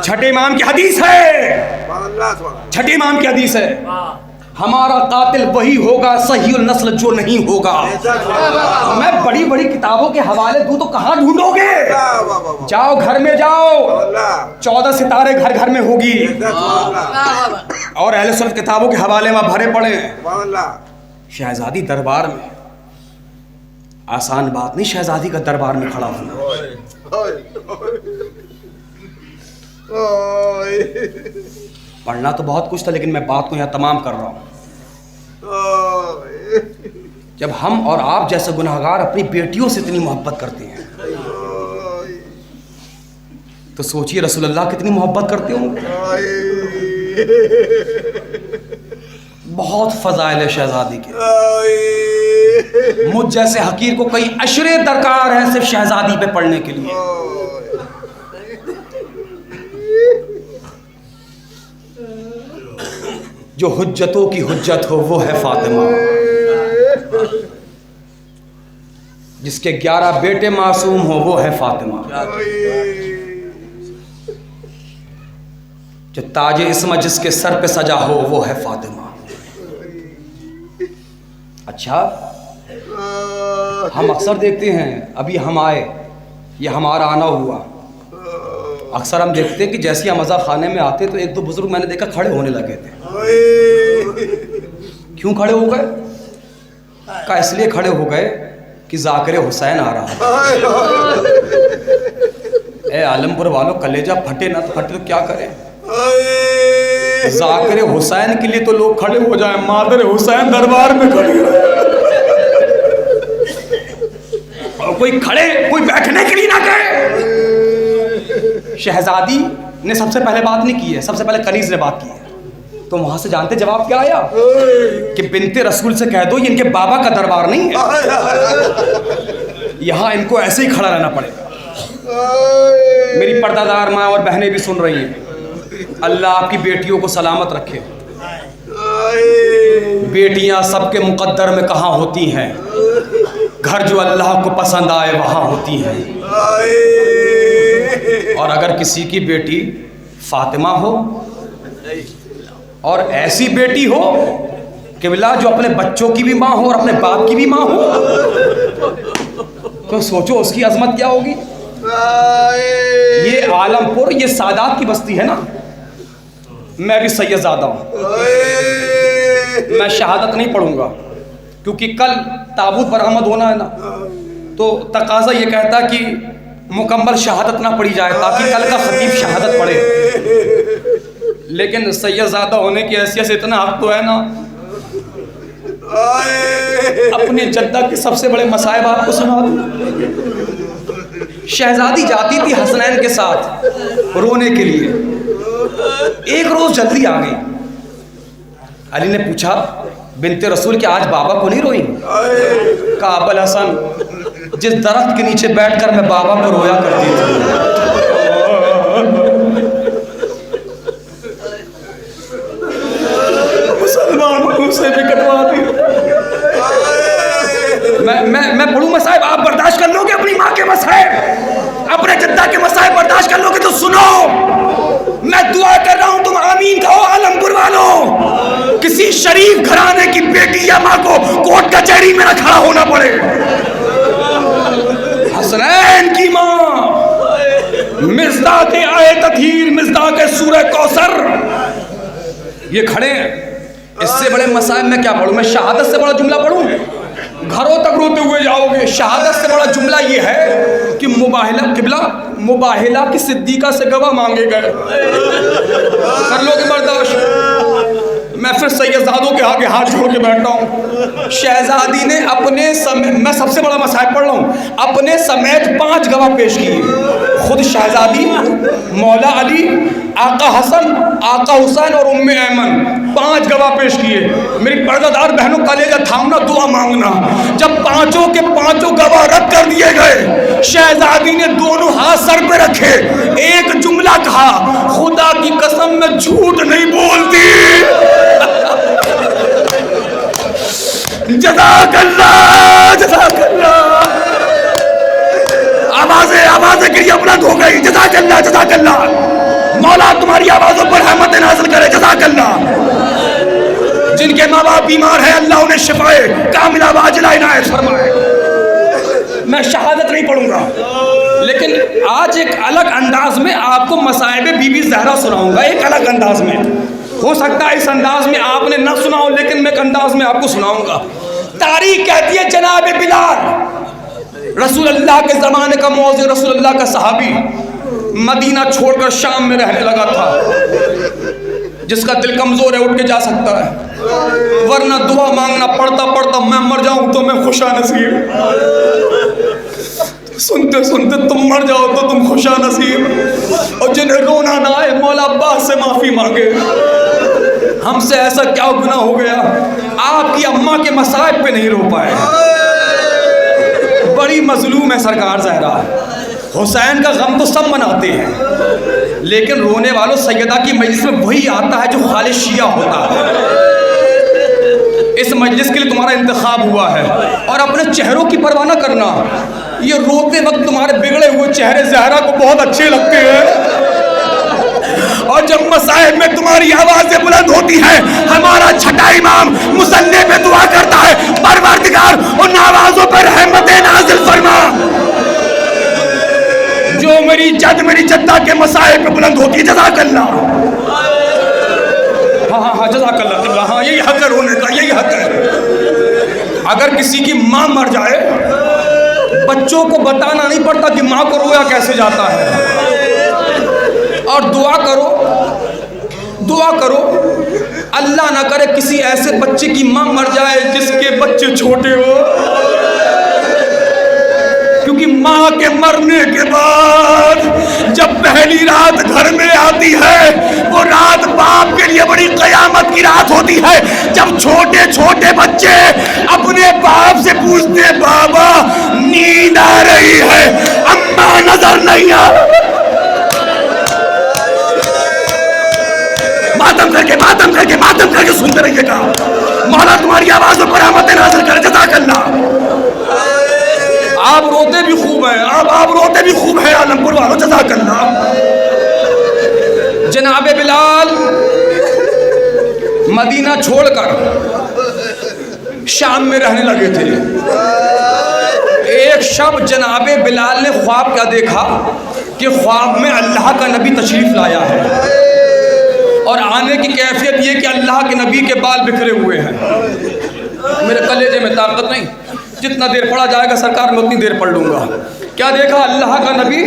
छठे इमाम की हदीस है, छठे इमाम की हदीस है, हमारा कातिल वही होगा सहीउल नस्ल जो नहीं होगा। मैं बड़ी बड़ी किताबों के हवाले दूं तो कहां ढूंढोगे? जाओ घर में जाओ, 14 सितारे घर घर में होगी। और अहले सुन्नत किताबों के हवाले में भरे पड़े हैं। शहजादी दरबार में, आसान बात नहीं शहजादी का दरबार में खड़ा होना। पढ़ना तो बहुत कुछ था, लेकिन मैं बात को यहाँ तमाम कर रहा हूँ। जब हम और आप जैसे गुनाहगार अपनी बेटियों से इतनी मोहब्बत करते हैं, तो सोचिए रसूल अल्लाह कितनी मोहब्बत करते होंगे। बहुत फजाइल है शहजादी के। मुझ जैसे हकीर को कई अशरे दरकार है सिर्फ शहजादी पे पढ़ने के लिए। जो हुज्जतों की हुज्जत हो वो है फातिमा, जिसके 11 बेटे मासूम हो वो है फातिमा, जो ताजे इस्म जिसके सर पे सजा हो वो है फातिमा। अच्छा, हम अक्सर देखते हैं, अभी हम आए, ये हमारा आना हुआ, अक्सर हम देखते हैं कि जैसे हम अज़ा खाने में आते तो एक दो बुजुर्ग मैंने देखा खड़े होने लगे थे। क्यों खड़े हो गए? का इसलिए खड़े हो गए कि ज़ाकिर हुसैन आ रहा है। ए आलमपुर वालों, कलेजा फटे ना तो फटे तो क्या करें? ज़ाकिर हुसैन के लिए तो लोग खड़े हो जाए, मादर हुसैन दरबार में खड़े हो। और कोई खड़े, कोई बैठने के लिए ना कहे। शहजादी ने सबसे पहले बात नहीं की है, सबसे पहले कनीज ने बात की है। तो वहां से जानते जवाब क्या आया कि बिनते रसूल से कह दो ये इनके बाबा का दरबार नहीं है, यहां इनको ऐसे ही खड़ा रहना पड़ेगा। मेरी पर्दादार माँ और बहनें भी सुन रही हैं, अल्लाह आपकी बेटियों को सलामत रखे। बेटियां सबके मुकद्दर में कहाँ होती हैं, घर जो अल्लाह को पसंद आए वहाँ होती हैं। और अगर किसी की बेटी फातिमा हो और ऐसी बेटी हो किबला जो अपने बच्चों की भी माँ हो और अपने बाप की भी माँ हो, तो सोचो उसकी अजमत क्या होगी। ये आलमपुर, ये सादात की बस्ती है ना। मैं भी सैयदजादा हूँ, मैं शहादत नहीं पढ़ूंगा क्योंकि कल ताबूत बरामद होना है ना, तो तकाजा ये कहता कि मुकम्मल शहादत ना पढ़ी जाए ताकि कल का खतीब शहादत पढ़े। लेकिन सैयदजादा होने की हैसियत से इतना हक तो है ना, अपने जद्दा के सबसे बड़े मसाइब आपको सुना दूं। शहजादी जाती थी हसनैन के साथ रोने के लिए। एक रोज जल्दी आ गई। अली ने पूछा बिनते रसूल कि आज बाबा को नहीं रोई? कहा अब्बुल हसन, जिस दरख्त के नीचे बैठकर मैं बाबा को रोया करती थी। मुसलमान से भी कटवा दी। मैं पढ़ूं मसाइब, आप बर्दाश्त कर लोगे अपनी माँ के मसाइब, अपने जद्दा के मसाइब बर्दाश्त कर लोगे तो सुनो, मैं दुआ कर रहा हूं, तुम आमीन कहो आलमपुर वालों। किसी शरीफ घराने की बेटी या माँ को कोर्ट कचहरी में ना खड़ा होना पड़े। हसनैन की माँ मिज़दाक़ आए तथीर, मिज़दाक़ सूरह कौसर, ये खड़े हैं। इससे बड़े मसाइब में क्या पढ़ूं? मैं शहादत से बड़ा जुमला पढ़ूं? घरों तक रोते हुए जाओगे। शहादत से बड़ा जुमला ये है कि मुबाहिला किबला, मुबाहिला की सिद्दीका से गवाह मांगे गए। कर लोगे बर्दाश्त? मैं फिर सैयदजादों के आगे हाथ जोड़ के बैठता हूँ। शहजादी ने अपने समय, मैं सबसे बड़ा मसाइब पढ़ रहा हूँ, अपने समेत 5 गवाह पेश किए। खुद शहजादी, मौला अली, आका हसन, आका हुसैन और उम्मे ऐमन, 5 गवाह पेश किए। मेरी पर्दादार बहनों कलेजा थामना, दुआ मांगना। जब पांचों के पांचों गवाह रद्द कर दिए गए, शहजादी ने दोनों हाथ सर पे रखे, एक जुमला कहा, खुदा की कसम मैं झूठ नहीं बोलती। जज़ाकल्लाह, जज़ाकल्लाह। आवाज़ें गिरिया बुलंद हो गई। जज़ाकल्लाह, जज़ाकल्लाह। मौला तुम्हारी आवाज़ों पर रहमत नाज़िल करे। जज़ाकल्लाह। जिनके माँ बाप बीमार है अल्लाह उन्हें शिफाए कामिला वाजिला इनायत फरमाए। मैं शहादत नहीं पढ़ूंगा, लेकिन आज एक अलग अंदाज में आपको मसाइब बीबी ज़हरा सुनाऊंगा। एक अलग अंदाज में, हो सकता है इस अंदाज में आपने ना सुना हो, लेकिन मैं एक अंदाज में आपको सुनाऊंगा। तारीख कहती है जनाब बिलाल, रसूल अल्लाह के ज़माने का मौज़िन, रसूल अल्लाह का सहाबी, मदीना छोड़कर शाम में रहने लगा था। जिसका दिल कमज़ोर है उठ के जा सकता है, वरना दुआ मांगना पड़ता पड़ता मैं मर जाऊं तो मैं खुशा नसीब, सुनते सुनते तुम मर जाओ तो तुम खुशा नसीब। और जिन्हें रोना ना आए मौला अब्बास से माफ़ी मांगे। हमसे ऐसा क्या गुनाह हो गया आपकी अम्मा के मसाइब पे नहीं रो पाए। बड़ी मजलूम है सरकार ज़हरा। हुसैन का गम तो सब मनाते हैं, लेकिन रोने वालों सैयदा की मजलिस में वही आता है जो खालिद शिया होता है। इस मजलिस के लिए तुम्हारा इंतखाब हुआ है, और अपने चेहरों की परवाह न करना। ये रोते वक्त तुम्हारे बिगड़े हुए चेहरे ज़हरा को बहुत अच्छे लगते हैं, और जब मसाइब में तुम्हारी आवाज़ें बुलंद होती हैं, हमारा छठा इमाम मुसल्ले पे दुआ करता है, परवरदिगार उन आवाज़ों पर रहमत नाज़िल फरमा जो मेरी जद मेरी जद्दा के मसाए पे बुलंद होती है। जज़ाकल्लाह। हाँ जज़ाकल्लाह। हाँ यही हक है रोने का, यही हक है। अगर किसी की माँ मर जाए, बच्चों को बताना नहीं पड़ता कि माँ को रोया कैसे जाता है। और दुआ करो, दुआ करो, अल्लाह ना करे किसी ऐसे बच्चे की माँ मर जाए जिसके बच्चे छोटे हो, क्योंकि माँ के मरने के बाद जब पहली रात घर में आती है, वो रात बाप के लिए बड़ी कयामत की रात होती है। जब छोटे छोटे बच्चे अपने बाप से पूछते हैं, बाबा नींद आ रही है, अम्मा नजर नहीं आ, मातम करके सुनते रहिएगा। मौला तुम्हारी आवाज़ों पर रहमत नाज़िल करे। जज़ाकल्लाह। आप रोते भी खूब हैं, आप रोते भी खूब हैं आलमपुर वालों। जज़ाकल्लाह। जनाबे बिलाल मदीना छोड़कर शाम में रहने लगे थे। एक शब जनाबे बिलाल ने ख्वाब क्या देखा कि ख्वाब में अल्लाह का नबी तशरीफ लाया है, और आने की कैफियत ये कि अल्लाह के नबी के बाल बिखरे हुए हैं। मेरे कलेजे में ताकत नहीं, जितना देर पढ़ा जाएगा सरकार में उतनी देर पढ़ लूँगा। क्या देखा? अल्लाह का नबी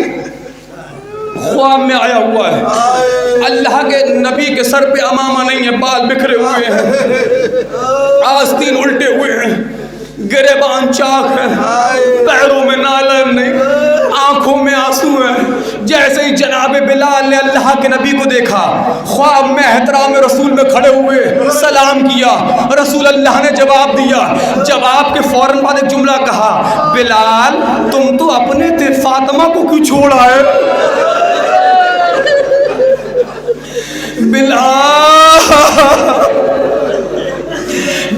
ख्वाब में आया हुआ है। अल्लाह के नबी के सर पे अमामा नहीं है, बाल बिखरे हुए हैं, आस्तीन उल्टे हुए हैं, गिरेबान चाक है, पैरों में नालन नहीं, आंखों में आंसू हैं। जैसे ही जनाबे बिलाल ने अल्लाह के नबी को देखा, ख्वाब में एहतराम रसूल में खड़े हुए सलाम किया, रसूल अल्लाह ने जवाब दिया। जवाब के फौरन बाद एक जुमला कहा, बिलाल तुम तो अपने थे, फातिमा को क्यों छोड़ आए?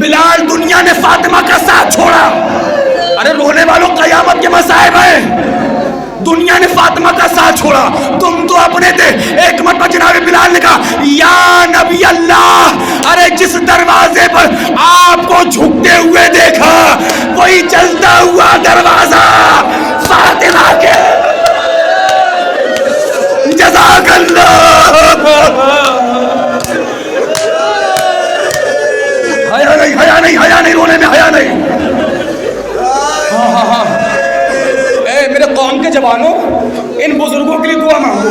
बिलाल दुनिया ने फातिमा का साथ छोड़ा। अरे रोने वालों, कयामत के मसाइब हैं। दुनिया ने फातिमा का साथ छोड़ा, तुम तो अपने थे। एक मरतबा जनाबे बिलाल ने कहा, या नबी अल्लाह, अरे जिस दरवाजे पर आपको झुकते हुए देखा वही चलता हुआ दरवाजा फातिमा के। जज़ाकल्लाह। हया नहीं, रोने में हया नहीं। हाँ। मेरे कौम के जवानों, इन बुजुर्गों के लिए दुआ मांगो।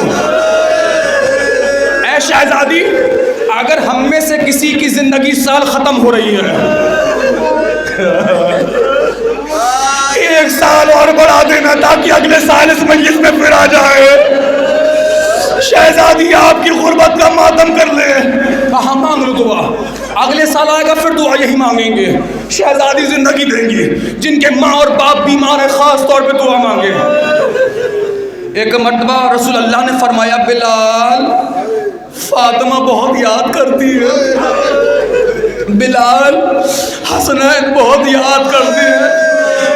ऐ शहजादी, अगर हम में से किसी की जिंदगी साल खत्म हो रही है, 1 साल और बढ़ा देना ताकि अगले साल इस मजलिस में फिर आ जाए। शहजादी आपकी गुर्बत का मातम कर ले। हाँ मांग लो दुआ, अगले साल आएगा फिर दुआ यही मांगेंगे। शहजादी जिंदगी देंगी, जिनके माँ और बाप बीमार है खास तौर पे दुआ मांगे। एक मर्तबा रसूल अल्लाह ने फरमाया, बिलाल फातिमा बहुत याद करती है, बिलाल हसनैन बहुत याद करती है,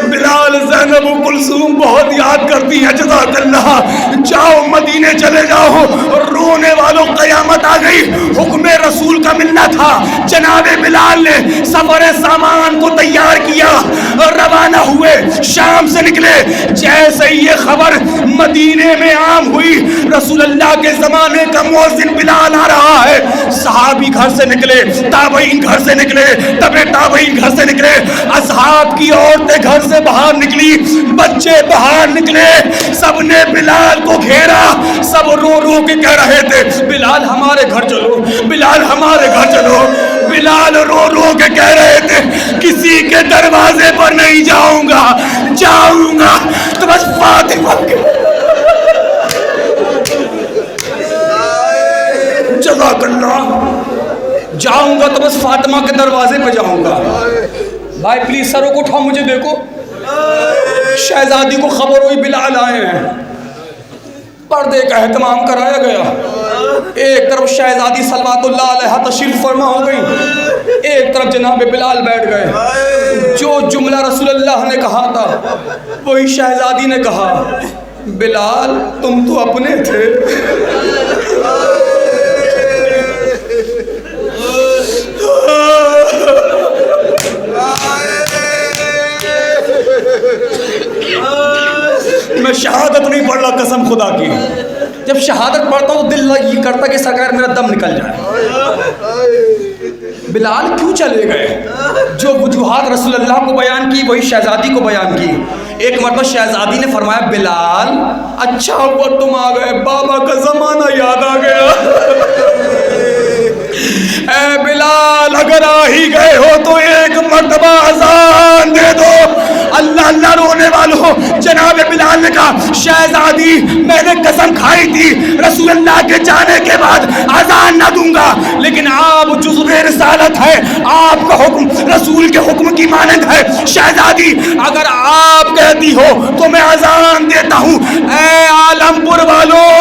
बिलाल ज़ैनब कुलसूम बहुत याद करती है। जज़ाकल्लाह। जाओ मदीने चले जाओ, रोने वालों कयामत आ गई। हुक्म रसूल का मिलना था। जनाबे बिलाल ने सफर सामान को तैयार किया और रवाना हुए, शाम से निकले। जैसे ही ये खबर मदीने में आम हुई, रसूल अल्लाह के जमाने का मुअज्जिन बिलाल आ रहा है। सहाबी घर से निकले, ताबईन घर से निकले, तबे ताबईन घर से निकले, असहाब की औरतें घर से बाहर निकली, बच्चे बाहर निकले, सबने बिलाल को घेरा। सब रो रो के कह रहे थे, बिलाल हमारे घर चलो, बिलाल हमारे घर चलो। बिलाल रो रो के कह रहे थे, किसी के दरवाजे पर नहीं जाऊंगा, जाऊंगा तो बस फातिमा के। जज़ाकल्लाह। जाऊंगा तो बस फातिमा के दरवाजे पे जाऊंगा। भाई प्लीज सरों को उठाओ, मुझे देखो। शहजादी को खबर हुई बिलाल आए हैं, पर्दे का एहतमाम कराया गया। एक तरफ शहजादी सलवातुल्लाह अलैहा तशरीफ फरमा हो गई, एक तरफ जनाब बिलाल बैठ गए। जो जुमला रसूलुल्लाह ने कहा था वही शहजादी ने कहा, बिलाल तुम तो अपने थे। मैं मैं शहादत नहीं पढ़ रहा कसम खुदा की। जब शहादत पढ़ता हूँ दिल ये करता कि सरकार मेरा दम निकल जाए। बिलाल क्यों चले गए? जो वजूहात रसूलुल्लाह को बयान की वही शहजादी को बयान की। एक मरतबा शहजादी ने फरमाया बिलाल अच्छा हुआ तुम आ गए, बाबा का जमाना याद आ गया। ए बिलाल अगर आ ही गए हो तो एक मरतबा अजान दे दो। अल्लाह अल्लाह रोने वालों, जनाब बिलाल ने कहा शहजादी मैंने कसम खाई थी रसूलुल्लाह के जाने के बाद अजान ना दूंगा, लेकिन आप जुज़्वे रिसालत है, आपका हुक्म रसूल के हुक्म की मानंद है। शहजादी अगर आप कहती हो तो मैं अजान देता हूँ। ए आलमपुर वालों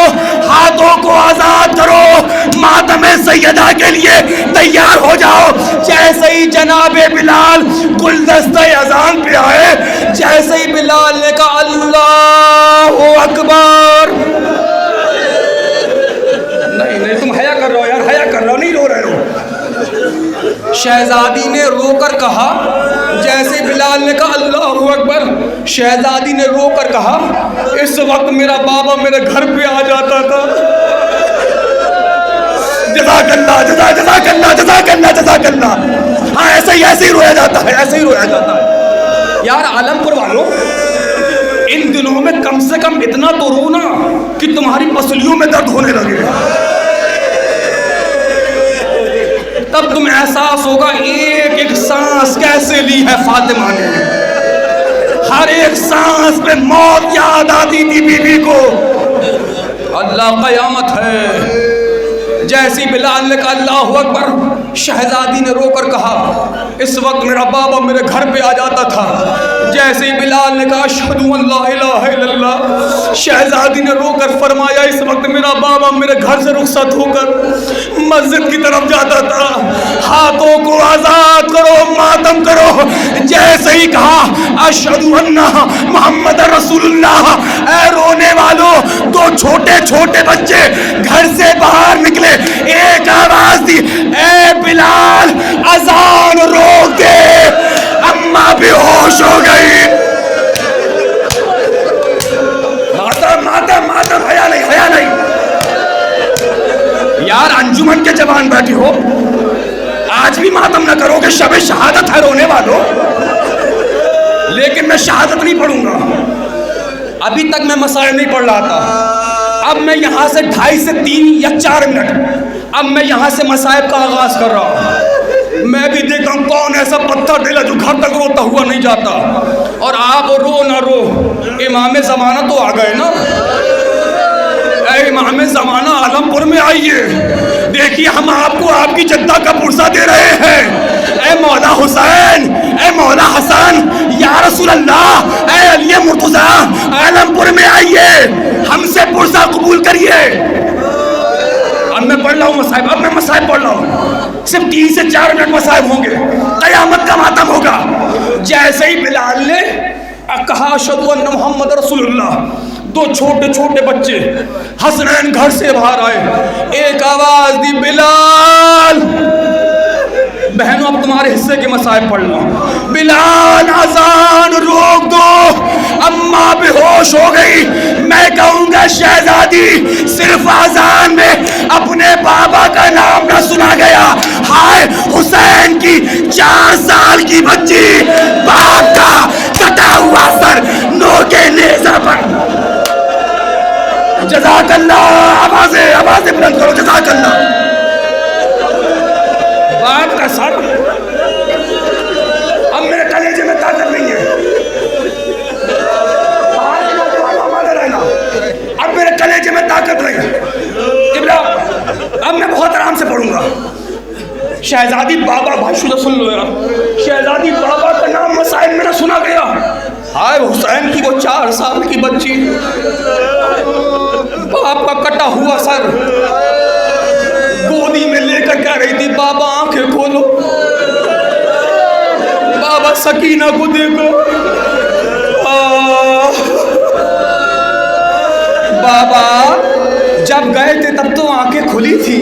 हाथों को आजाद करो, मातम सैयदा के लिए तैयार हो जाओ। जैसे ही जनाबे बिलाल गुलदस्ते अजान पे आए, जैसे ही बिलाल ने कहा अल्लाहु अकबर, नहीं तुम हया कर रहे हो यार, हया कर रहे हो, नहीं रो रहे हो। शहजादी ने रोकर कहा, जैसे बिलाल ने कहा अल्लाहु अकबर, शहजादी ने रोकर कहा इस वक्त मेरा बाबा मेरे घर पे आ जाता था। जज़ाकल्लाह जज़ाकल्लाह जज़ाकल्लाह जज़ाकल्लाह। हाँ ऐसे ही रोया जाता है, ऐसे ही रोया जाता है। यार आलमपुर वालों इन दिनों में कम से कम इतना तो रोना कि तुम्हारी पसलियों में दर्द होने लगे, तब तुम्हें एहसास होगा एक एक सांस कैसे ली है फातिमा ने। हर एक सांस पे मौत याद आती थी बीबी को। अल्लाह कयामत है। जैसी बिलाल ने कहा अल्लाहु अकबर, शहजादी ने रोकर कहा इस वक्त मेरा बाबा मेरे घर पे आ जाता था। जैसे ही बिलाल ने कहा अशहदु अल्ला इलाहा इल्लल्लाह, शहजादी ने रोकर फरमाया इस वक्त मेरा बाबा मेरे घर से रुखसत होकर मस्जिद की तरफ जाता था। हाथों को आजाद करो, मातम करो। जैसे ही कहा अशहदु अन्ना मुहम्मद रसूलुल्लाह, ऐ रोने वालों, दो छोटे छोटे बच्चे घर से बाहर निकले, एक आवाज दी ए बिलाल अजान रोक दे, अम्मा बेहोश हो गई। मातम मातम मातम, हया नहीं हया नहीं। यार अंजुमन के जवान बैठी हो, आज भी मातम न करोगे, शब शहादत है रोने वालों। लेकिन मैं शहादत नहीं पढ़ूंगा, अभी तक मैं मसाइल नहीं पढ़ रहा था। अब मैं यहाँ से 2.5 से 3 या 4 मिनट अब मैं यहाँ से मसाइब का आगाज कर रहा हूँ। मैं भी देखता हूँ कौन ऐसा पत्थर दिला जो घर तक रोता हुआ नहीं जाता। और आप रो ना रो, इमाम ज़माना तो आ गए ना। ऐ इमाम ज़माना आलमपुर में आइए, देखिए हम आपको आपकी जद्दा का पुरसा दे रहे हैं। ऐ मौला हुसैन, ऐ मौला हसन, या रसूल अल्लाह, ऐ अली मुर्तज़ा, आलमपुर में आइए, हमसे पुरसा कबूल करिए। अब मैं पढ़ रहा हूँ मसाइब, अब मैं मसाइब पढ़ रहा हूँ, सिर्फ 3 से 4 मिनट मसाइब होंगे, क़यामत का मातम होगा। जैसे ही बिलाल ने कहा अशहदु अन्ना मुहम्मद रसूलुल्लाह, 2 छोटे छोटे बच्चे हसनैन घर से बाहर आए, एक आवाज दी बिलाल। बहनों अब तुम्हारे हिस्से के मसाइब पढ़ लो। बिलाल अजान रोक दो, अम्मा बेहोश हो गई। मैं कहूंगा शहजादी सिर्फ अजान में अपने बाबा का नाम ना सुना गया, हाय हुसैन की 4 साल की बच्ची बाप का कटा हुआ सर नोके नेज़ा पर। जज़ाकल्लाह, आवाज़ें बुलंद करो, जज़ाकल्लाह। बाप का सर, अब मेरे कलेजे में ताकत नहीं है, अब मेरे कलेजे में ताकत नहीं है। अब मैं बहुत आराम से पढ़ूंगा। शहजादी बाबा, भाई सुन लो यार, शहजादी बाबा का नाम मसाइल में ना सुना गया, हाय हुसैन की वो 4 साल की बच्ची, बाप का कटा हुआ सर गोदी में लेकर कह रही थी बाबा आंखें खोलो, बाबा सकीना को देखो। बाबा जब गए थे तब तो आंखें खुली थी,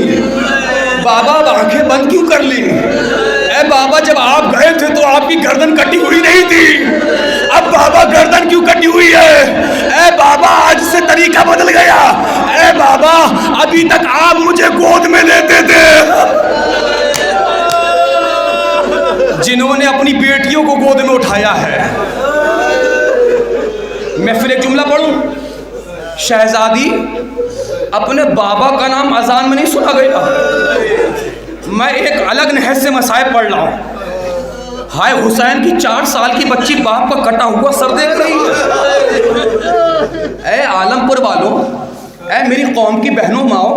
बाबा अब आंखें बंद क्यों कर ली? ए बाबा जब आप गए थे तो आपकी गर्दन कटी हुई नहीं थी, अब बाबा गर्दन क्यों कटी हुई है? ए बाबा तरीका बदल गया। ए बाबा, अभी तक आप मुझे गोद में लेते थे, जिन्होंने अपनी बेटियों को गोद में उठाया है। मैं फिर एक जुमला पढ़ूं, शहजादी अपने बाबा का नाम अजान में नहीं सुना गया। मैं एक अलग नहज से मसाइब पढ़ रहा हूं। हाय हुसैन की 4 साल की बच्ची बाप का कटा हुआ सर देख रही है। ए आलमपुर वालों, ए मेरी कौम की बहनों माओ,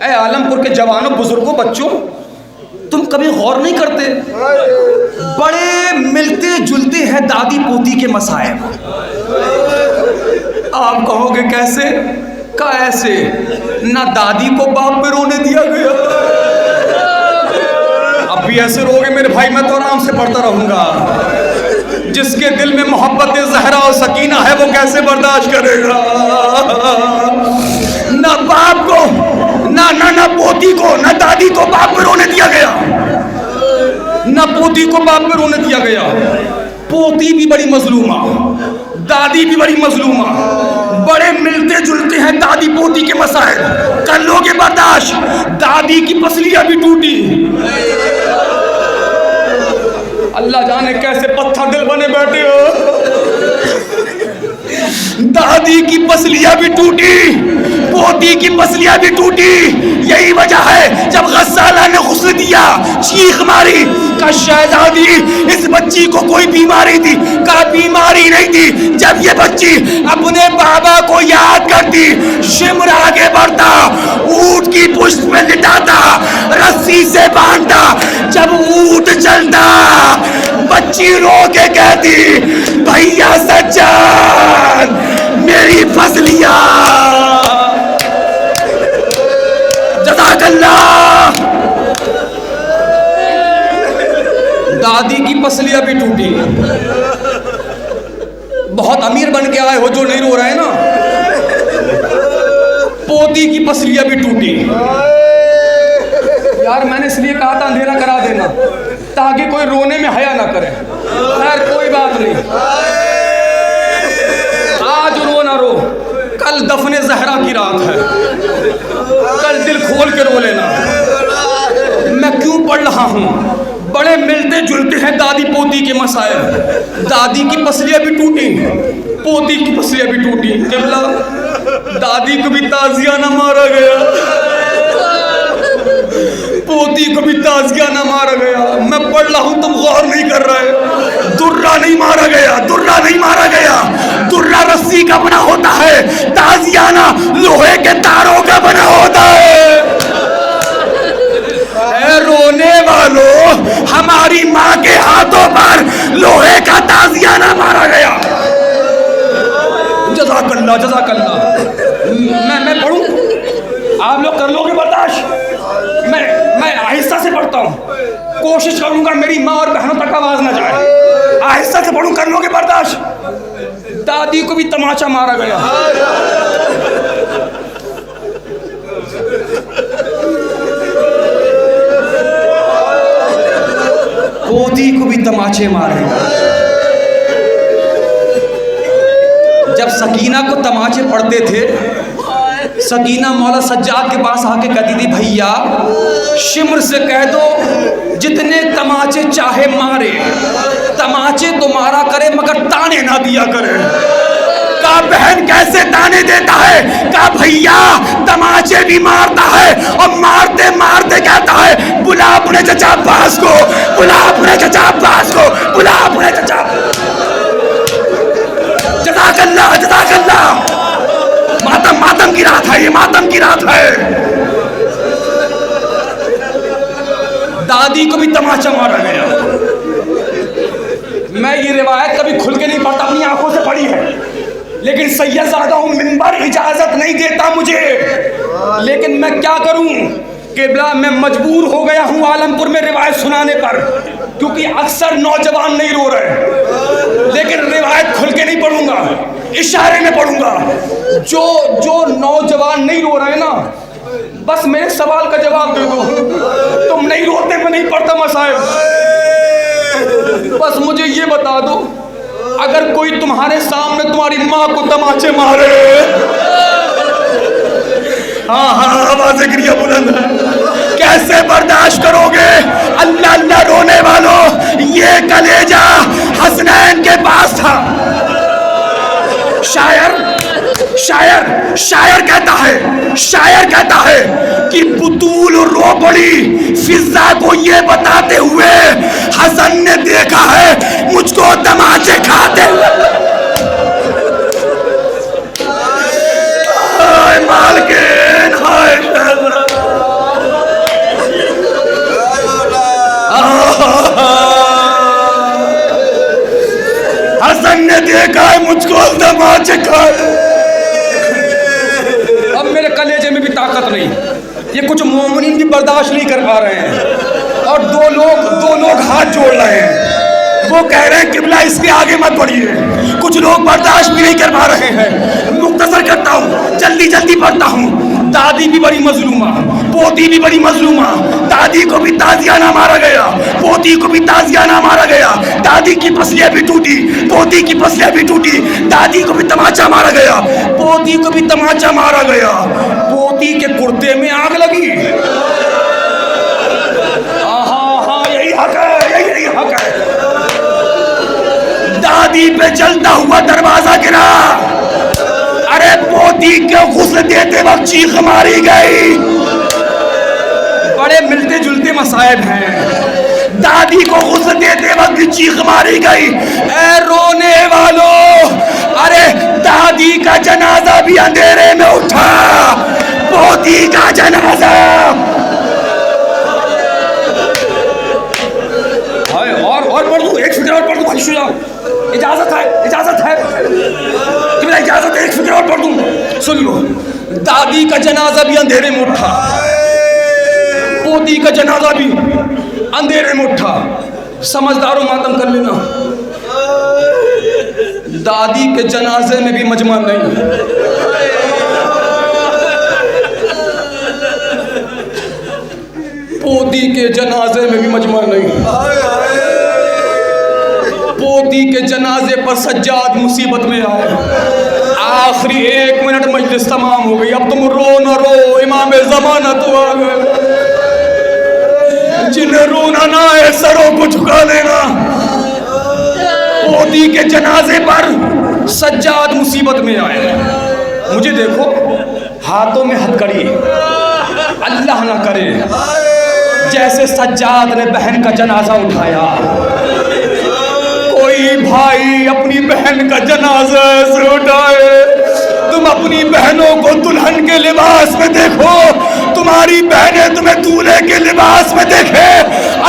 ए आलमपुर के जवानों बुजुर्गों बच्चों, तुम कभी गौर नहीं करते? बड़े मिलते जुलते हैं दादी पोती के मसाइब। आप कहोगे कैसे? का ऐसे, ना दादी को बाप पे रोने दिया गया। अब भी ऐसे रोगे मेरे भाई, मैं तो आराम से पढ़ता रहूंगा। जिसके दिल में मोहब्बत ज़हरा और सकीना है वो कैसे बर्दाश्त करेगा? ना बाप को, ना पोती को, ना दादी को बाप पे रोने दिया गया, ना पोती को बाप पे रोने दिया गया। पोती भी बड़ी मजलूमा, दादी भी बड़ी मजलूमा। बड़े मिलते जुलते हैं दादी पोती के मसाइल। कर लोगे बर्दाश्त? दादी की पसलियां भी टूटी। अल्लाह जाने कैसे पत्थर दिल बने बैठे हो। दादी की पसलियां भी टूटी, पोती की पसलियां भी टूटी। यही वजह है जब गस्साला ने गुस्ल दिया, चीख मारी, का शहजादी इस बच्ची को कोई बीमारी थी? का बीमारी नहीं थी। जब ये बच्ची अपने बाबा को याद करती, शिमर आगे बढ़ता, ऊंट की पुष्ट में लिटाता, रस्सी से बांधता। जब ऊंट चलता, बच्ची रो के कहती, भैया सज्जाद मेरी फसलियां। जज़ाकल्लाह। दादी की पसलियां भी टूटी। बहुत अमीर बन के आए हो जो नहीं रो रहे ना। पोती की पसलियां भी टूटी। यार मैंने इसलिए कहा था अंधेरा करा देना ताकि कोई रोने में हया ना करे। खैर कोई बात नहीं, आज रो ना रो, कल दफने ज़हरा की रात है, कल दिल खोल के रो लेना। मैं क्यों पढ़ रहा हूँ? बड़े मिलते जुलते हैं दादी पोती के मसाइल। दादी की पसलियां भी टूटी, पोती की पसलियां भी टूटी। किबला, दादी को भी ताजियाना मारा गया, पोती को भी ताजियाना मारा गया। मैं पढ़ रहा हूँ, तुम गौर नहीं कर रहे। दुर्रा नहीं मारा गया, दुर्रा नहीं मारा गया। दुर्रा रस्सी का बना होता है, ताजियाना लोहे के तारों का बना होता है। रोने वालों, हमारी माँ के हाथों पर लोहे का ताजियाना मारा गया। जज़ाकल्लाह, जज़ाकल्लाह। मैं पढ़ूं, आप लोग कर लोगे बर्दाश्त? मैं आहिस्ता से पढ़ता हूँ, कोशिश करूंगा मेरी माँ और बहनों तक आवाज ना जाए। आहिस्ता से पढ़ूं, कर लोगे बर्दाश्त? दादी को भी तमाचा मारा गया। पोती को भी तमाचे मारे। जब सकीना को तमाचे पड़ते थे, सकीना मौला सज्जाद के पास आके कहती थी, भैया शिमर से कह दो जितने तमाचे चाहे मारे, तमाचे तो मारा करे मगर ताने ना दिया करे। का बहन कैसे ताने देता है? का भैया तमाचे भी मारता है और मारते मारते कहता है, बुला अपने चचा अब्बास को, बुला अपने चचा अब्बास को, बुला अपने चचा। जज़ाकल्लाह, जज़ाकल्लाह। मातम, मातम की रात है, ये मातम की रात है। दादी को भी तमाचा मारा गया। मैं ये रिवायत कभी खुल के नहीं पढ़ता, अपनी आंखों से पढ़ी है, लेकिन सैयदजादा हूं, मिंबर इजाजत नहीं देता मुझे। लेकिन मैं क्या करूं किबला, मैं मजबूर हो गया हूं आलमपुर में रिवायत सुनाने पर, क्योंकि अक्सर नौजवान नहीं रो रहे। लेकिन रिवायत खुल के नहीं पढ़ूंगा, इशारे में पढ़ूंगा। जो नौजवान नहीं रो रहे ना, बस मेरे सवाल का जवाब दे दो। तुम नहीं रोते, मैं नहीं पढ़ता मसाइल। बस मुझे ये बता दो, अगर कोई तुम्हारे सामने तुम्हारी माँ को तमाचे मारे, हाँ हाँ आवाजें गिरिया बुलंद है। कैसे बर्दाश्त करोगे अल्लाह अल्लाह रोने वालों, ये कलेजा हसनैन के पास था। शायर कहता है कि बुतूल रो पड़ी फिजा को ये बताते हुए, हसन ने देखा है मुझको तमाचे खाते हुए। हाय मालकिन, हाय हसन ने देखा है मुझको तमाचे खाते। अब मेरे कलेजे में भी ताकत नहीं, ये कुछ मोमिन भी बर्दाश्त नहीं कर पा रहे हैं और दो लोग हाथ जोड़ रहे हैं। वो कह रहे हैं किबला इसके आगे मत बढ़िए। कुछ लोग बर्दाश्त भी नहीं कर पा रहे हैं। मुख्तसर करता हूँ, जल्दी पढ़ता हूँ। दादी भी बड़ी मजलूमा, पोती भी बड़ी मजलूमा। दादी को भी ताजियाना मारा गया, पोती को भी ताजियाना मारा गया। दादी की पसलियां भी टूटी, पोती की पसलियां भी टूटी। दादी को भी तमाचा मारा गया, पोती को भी तमाचा मारा गया। पोती के कुर्ते में आग लगी। हाँ यही हक है, यही हक है। दादी पे जलता हुआ दरवाजा गिरा। अरे पोती के गुस्ल देते वक्त चीख मारी गई। बड़े मिलते जुलते मसाइब हैं। दादी को गुस्ल देते वक्त चीख मारी गई। ऐ रोने वालों, अरे दादी का जनाजा भी अंधेरे में उठा, पोती का जनाजा। और पढ़ दूं, एक फिक्र और पढ़ दूं भाई शुजा, इजाजत है इजाजत है एक फिक्र और पढ़ दूं। सुन लो, दादी का जनाजा भी अंधेरे में उठा, पोती का जनाजा भी अंधेरे में उठा। समझदारों मातम कर लेना, दादी के जनाजे में भी मजमा नहीं, पोती के जनाजे में भी मजमा नहीं। पोती के जनाजे पर सज्जाद मुसीबत में आए। आखिरी 1 मिनट मजलिस तमाम हो गई। अब तुम रो न रो, इमाम ज़माना तो आ गए। जिन्हें रोना ना है सरों को झुका लेना। पोती के जनाजे पर सज्जाद मुसीबत में आए। मुझे देखो, हाथों में हथकड़ी, अल्लाह ना करे जैसे सज्जाद ने बहन का जनाजा उठाया। कोई भाई अपनी बहन का जनाजा ऐसे उठाए। तुम अपनी बहनों को दुल्हन के लिबास में देखो, तुम्हारी बहनें तुम्हें दूल्हे के लिबास में देखे।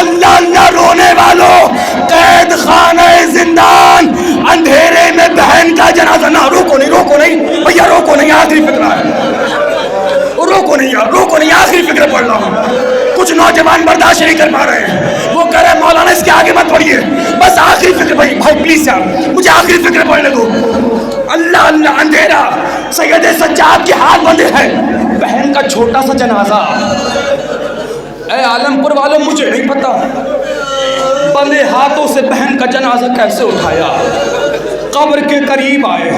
अल्लाह अल्लाह रोने वालों, कैद खाने जिंदान, अंधेरे में बहन का जनाजा। ना रोको नहीं भैया, रोको नहीं, आखिरी फिक्र है। रोको नहीं यार, रोको नहीं, आखिरी फिक्र पढ़ रहा हूँ। कुछ नौजवान बर्दाश्त नहीं कर पा रहे हैं। वो कह रहे हैं मौलाना इसके आगे मत पढ़िए, बस आखिरी फिक्र। भाई प्लीज यार, मुझे आखिरी फिक्र पढ़ने दो। अल्लाह अल्लाह, अंधेरा, सैयद सज्जाद के हाथ बंधे हैं, बहन का छोटा सा जनाजा। ऐ आलमपुर वालों, मुझे नहीं पता बंधे हाथों से बहन का जनाजा कैसे उठाया। कब्र के करीब आए,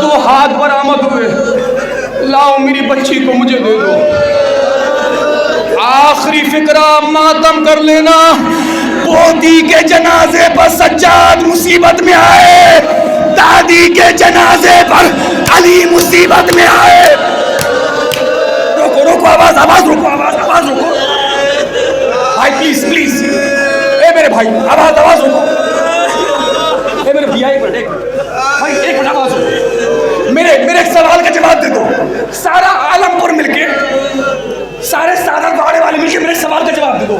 2 हाथ बरामद हुए। लाओ मेरी बच्ची को मुझे दे दो। आखिरी फिक्रा मातम कर लेना। पोती के जनाजे पर सज्जाद मुसीबत में आए, दादी के जनाजे पर अली मुसीबत में आए। रोको आवाज रोको भाई, प्लीज ए मेरे भाई, आवाज रोको। ए मेरे भैया, एक मिनट आवाज रोको। मेरे एक सवाल का जवाब दे दो। सारा आलमपुर मिलके, सारे सादत वाले वाले मिलके मेरे सवाल का जवाब दे दो।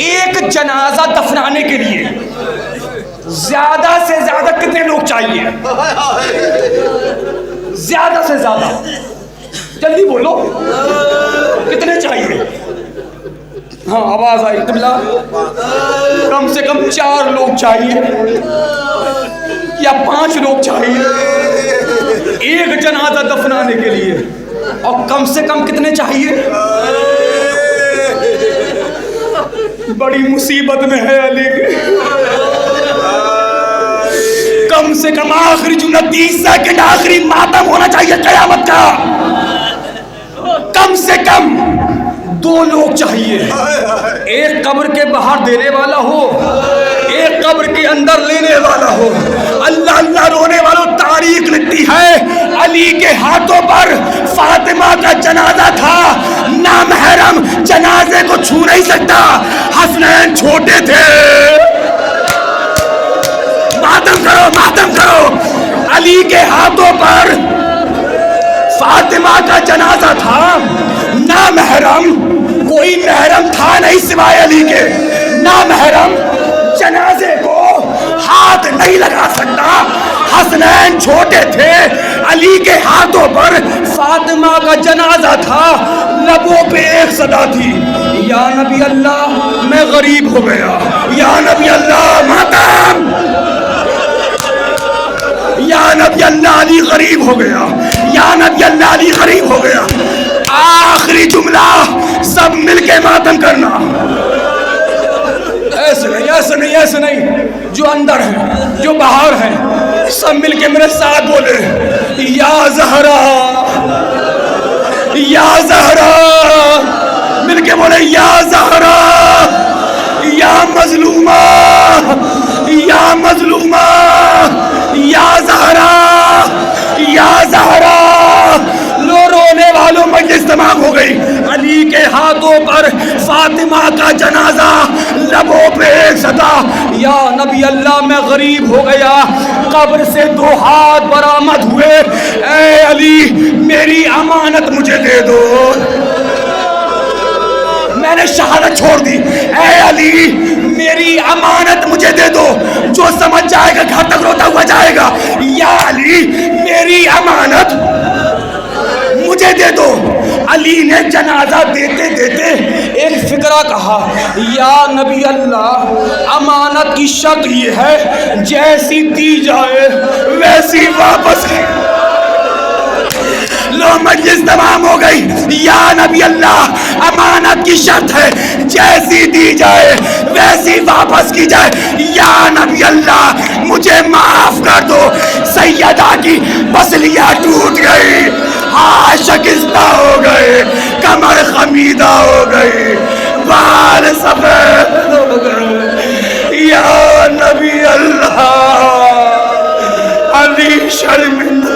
एक जनाजा दफनाने के लिए ज्यादा से ज्यादा कितने लोग चाहिए? ज्यादा से ज्यादा, जल्दी बोलो, कितने चाहिए? हाँ आवाज आई, किबला कम से कम 4 लोग चाहिए या 5 लोग चाहिए एक जनाजा दफनाने के लिए। और कम से कम कितने चाहिए? बड़ी मुसीबत में है अली, कम से कम आखिरी जुमला 30 सेकंड आखिरी मातम होना चाहिए कयामत का। कम से कम 2 लोग चाहिए, एक कब्र के बाहर देने वाला हो, एक कब्र के अंदर लेने वाला हो। अल्लाह अल्लाह रोने वालों, तारीख लिखती है अली के हाथों पर फातिमा का जनाजा था, नामहरम जनाजे को छू नहीं सकता, हसनैन छोटे थे। मातम करो, मातम करो। अली के हाथों पर फातिमा का जनाजा था, नामहरम कोई महरम था नहीं सिवाय अली के, नामहरम जनाजे को हाथ नहीं लगा सकता, हसनैन छोटे थे। अली के हाथों पर फातिमा का जनाजा था, लबों पे एक सदा थी, या नबी अल्लाह मैं गरीब हो गया, या नबी अल्लाह मातम, या नबी अल्लाह अली गरीब हो गया, या नबी अल्लाह अली गरीब हो गया। आखिरी जुमला सब मिलके मातम करना। ऐसे नहीं, ऐसे नहीं, ऐसे नहीं। जो अंदर है, जो बाहर है, सब मिलके मेरे साथ बोले, या ज़हरा, या ज़हरा। मिलके बोले, या ज़हरा, या मजलूमा, या मजलूमा, या ज़हरा, या ज़हरा। लो रोने वालों मजलिस तमाम हो गई। अली के हाथों पर फातिमा का जनाजा, लबों पे एक सदा, या नबी अल्लाह मैं गरीब हो गया। कब्र से 2 हाथ बरामद हुए, ऐ अली मेरी अमानत मुझे दे दो, मैंने शहादत छोड़ दी, ऐ अली मेरी अमानत मुझे दे दो, जो समझ जाएगा घर तक रोता हुआ जाएगा, या अली मेरी अमानत मुझे दे दो। अली ने जनाजा देते देते एक फिक्रा कहा, या नबी अल्लाह अमानत की शर्त ये है, जैसी दी जाए वैसी वापस। लो मजलिस तमाम हो गई। या नबी अल्लाह अमानत की शर्त है, जैसी दी जाए वैसी वापस की जाए। या नबी अल्लाह मुझे माफ कर दो, सैयदा की पसलियां टूट गई, हाथ शकिस्ता हो गए, कमर खमीदा हो गई, बाल सफेद हो गए। या नबी अल्लाह अली शर्मिंदा।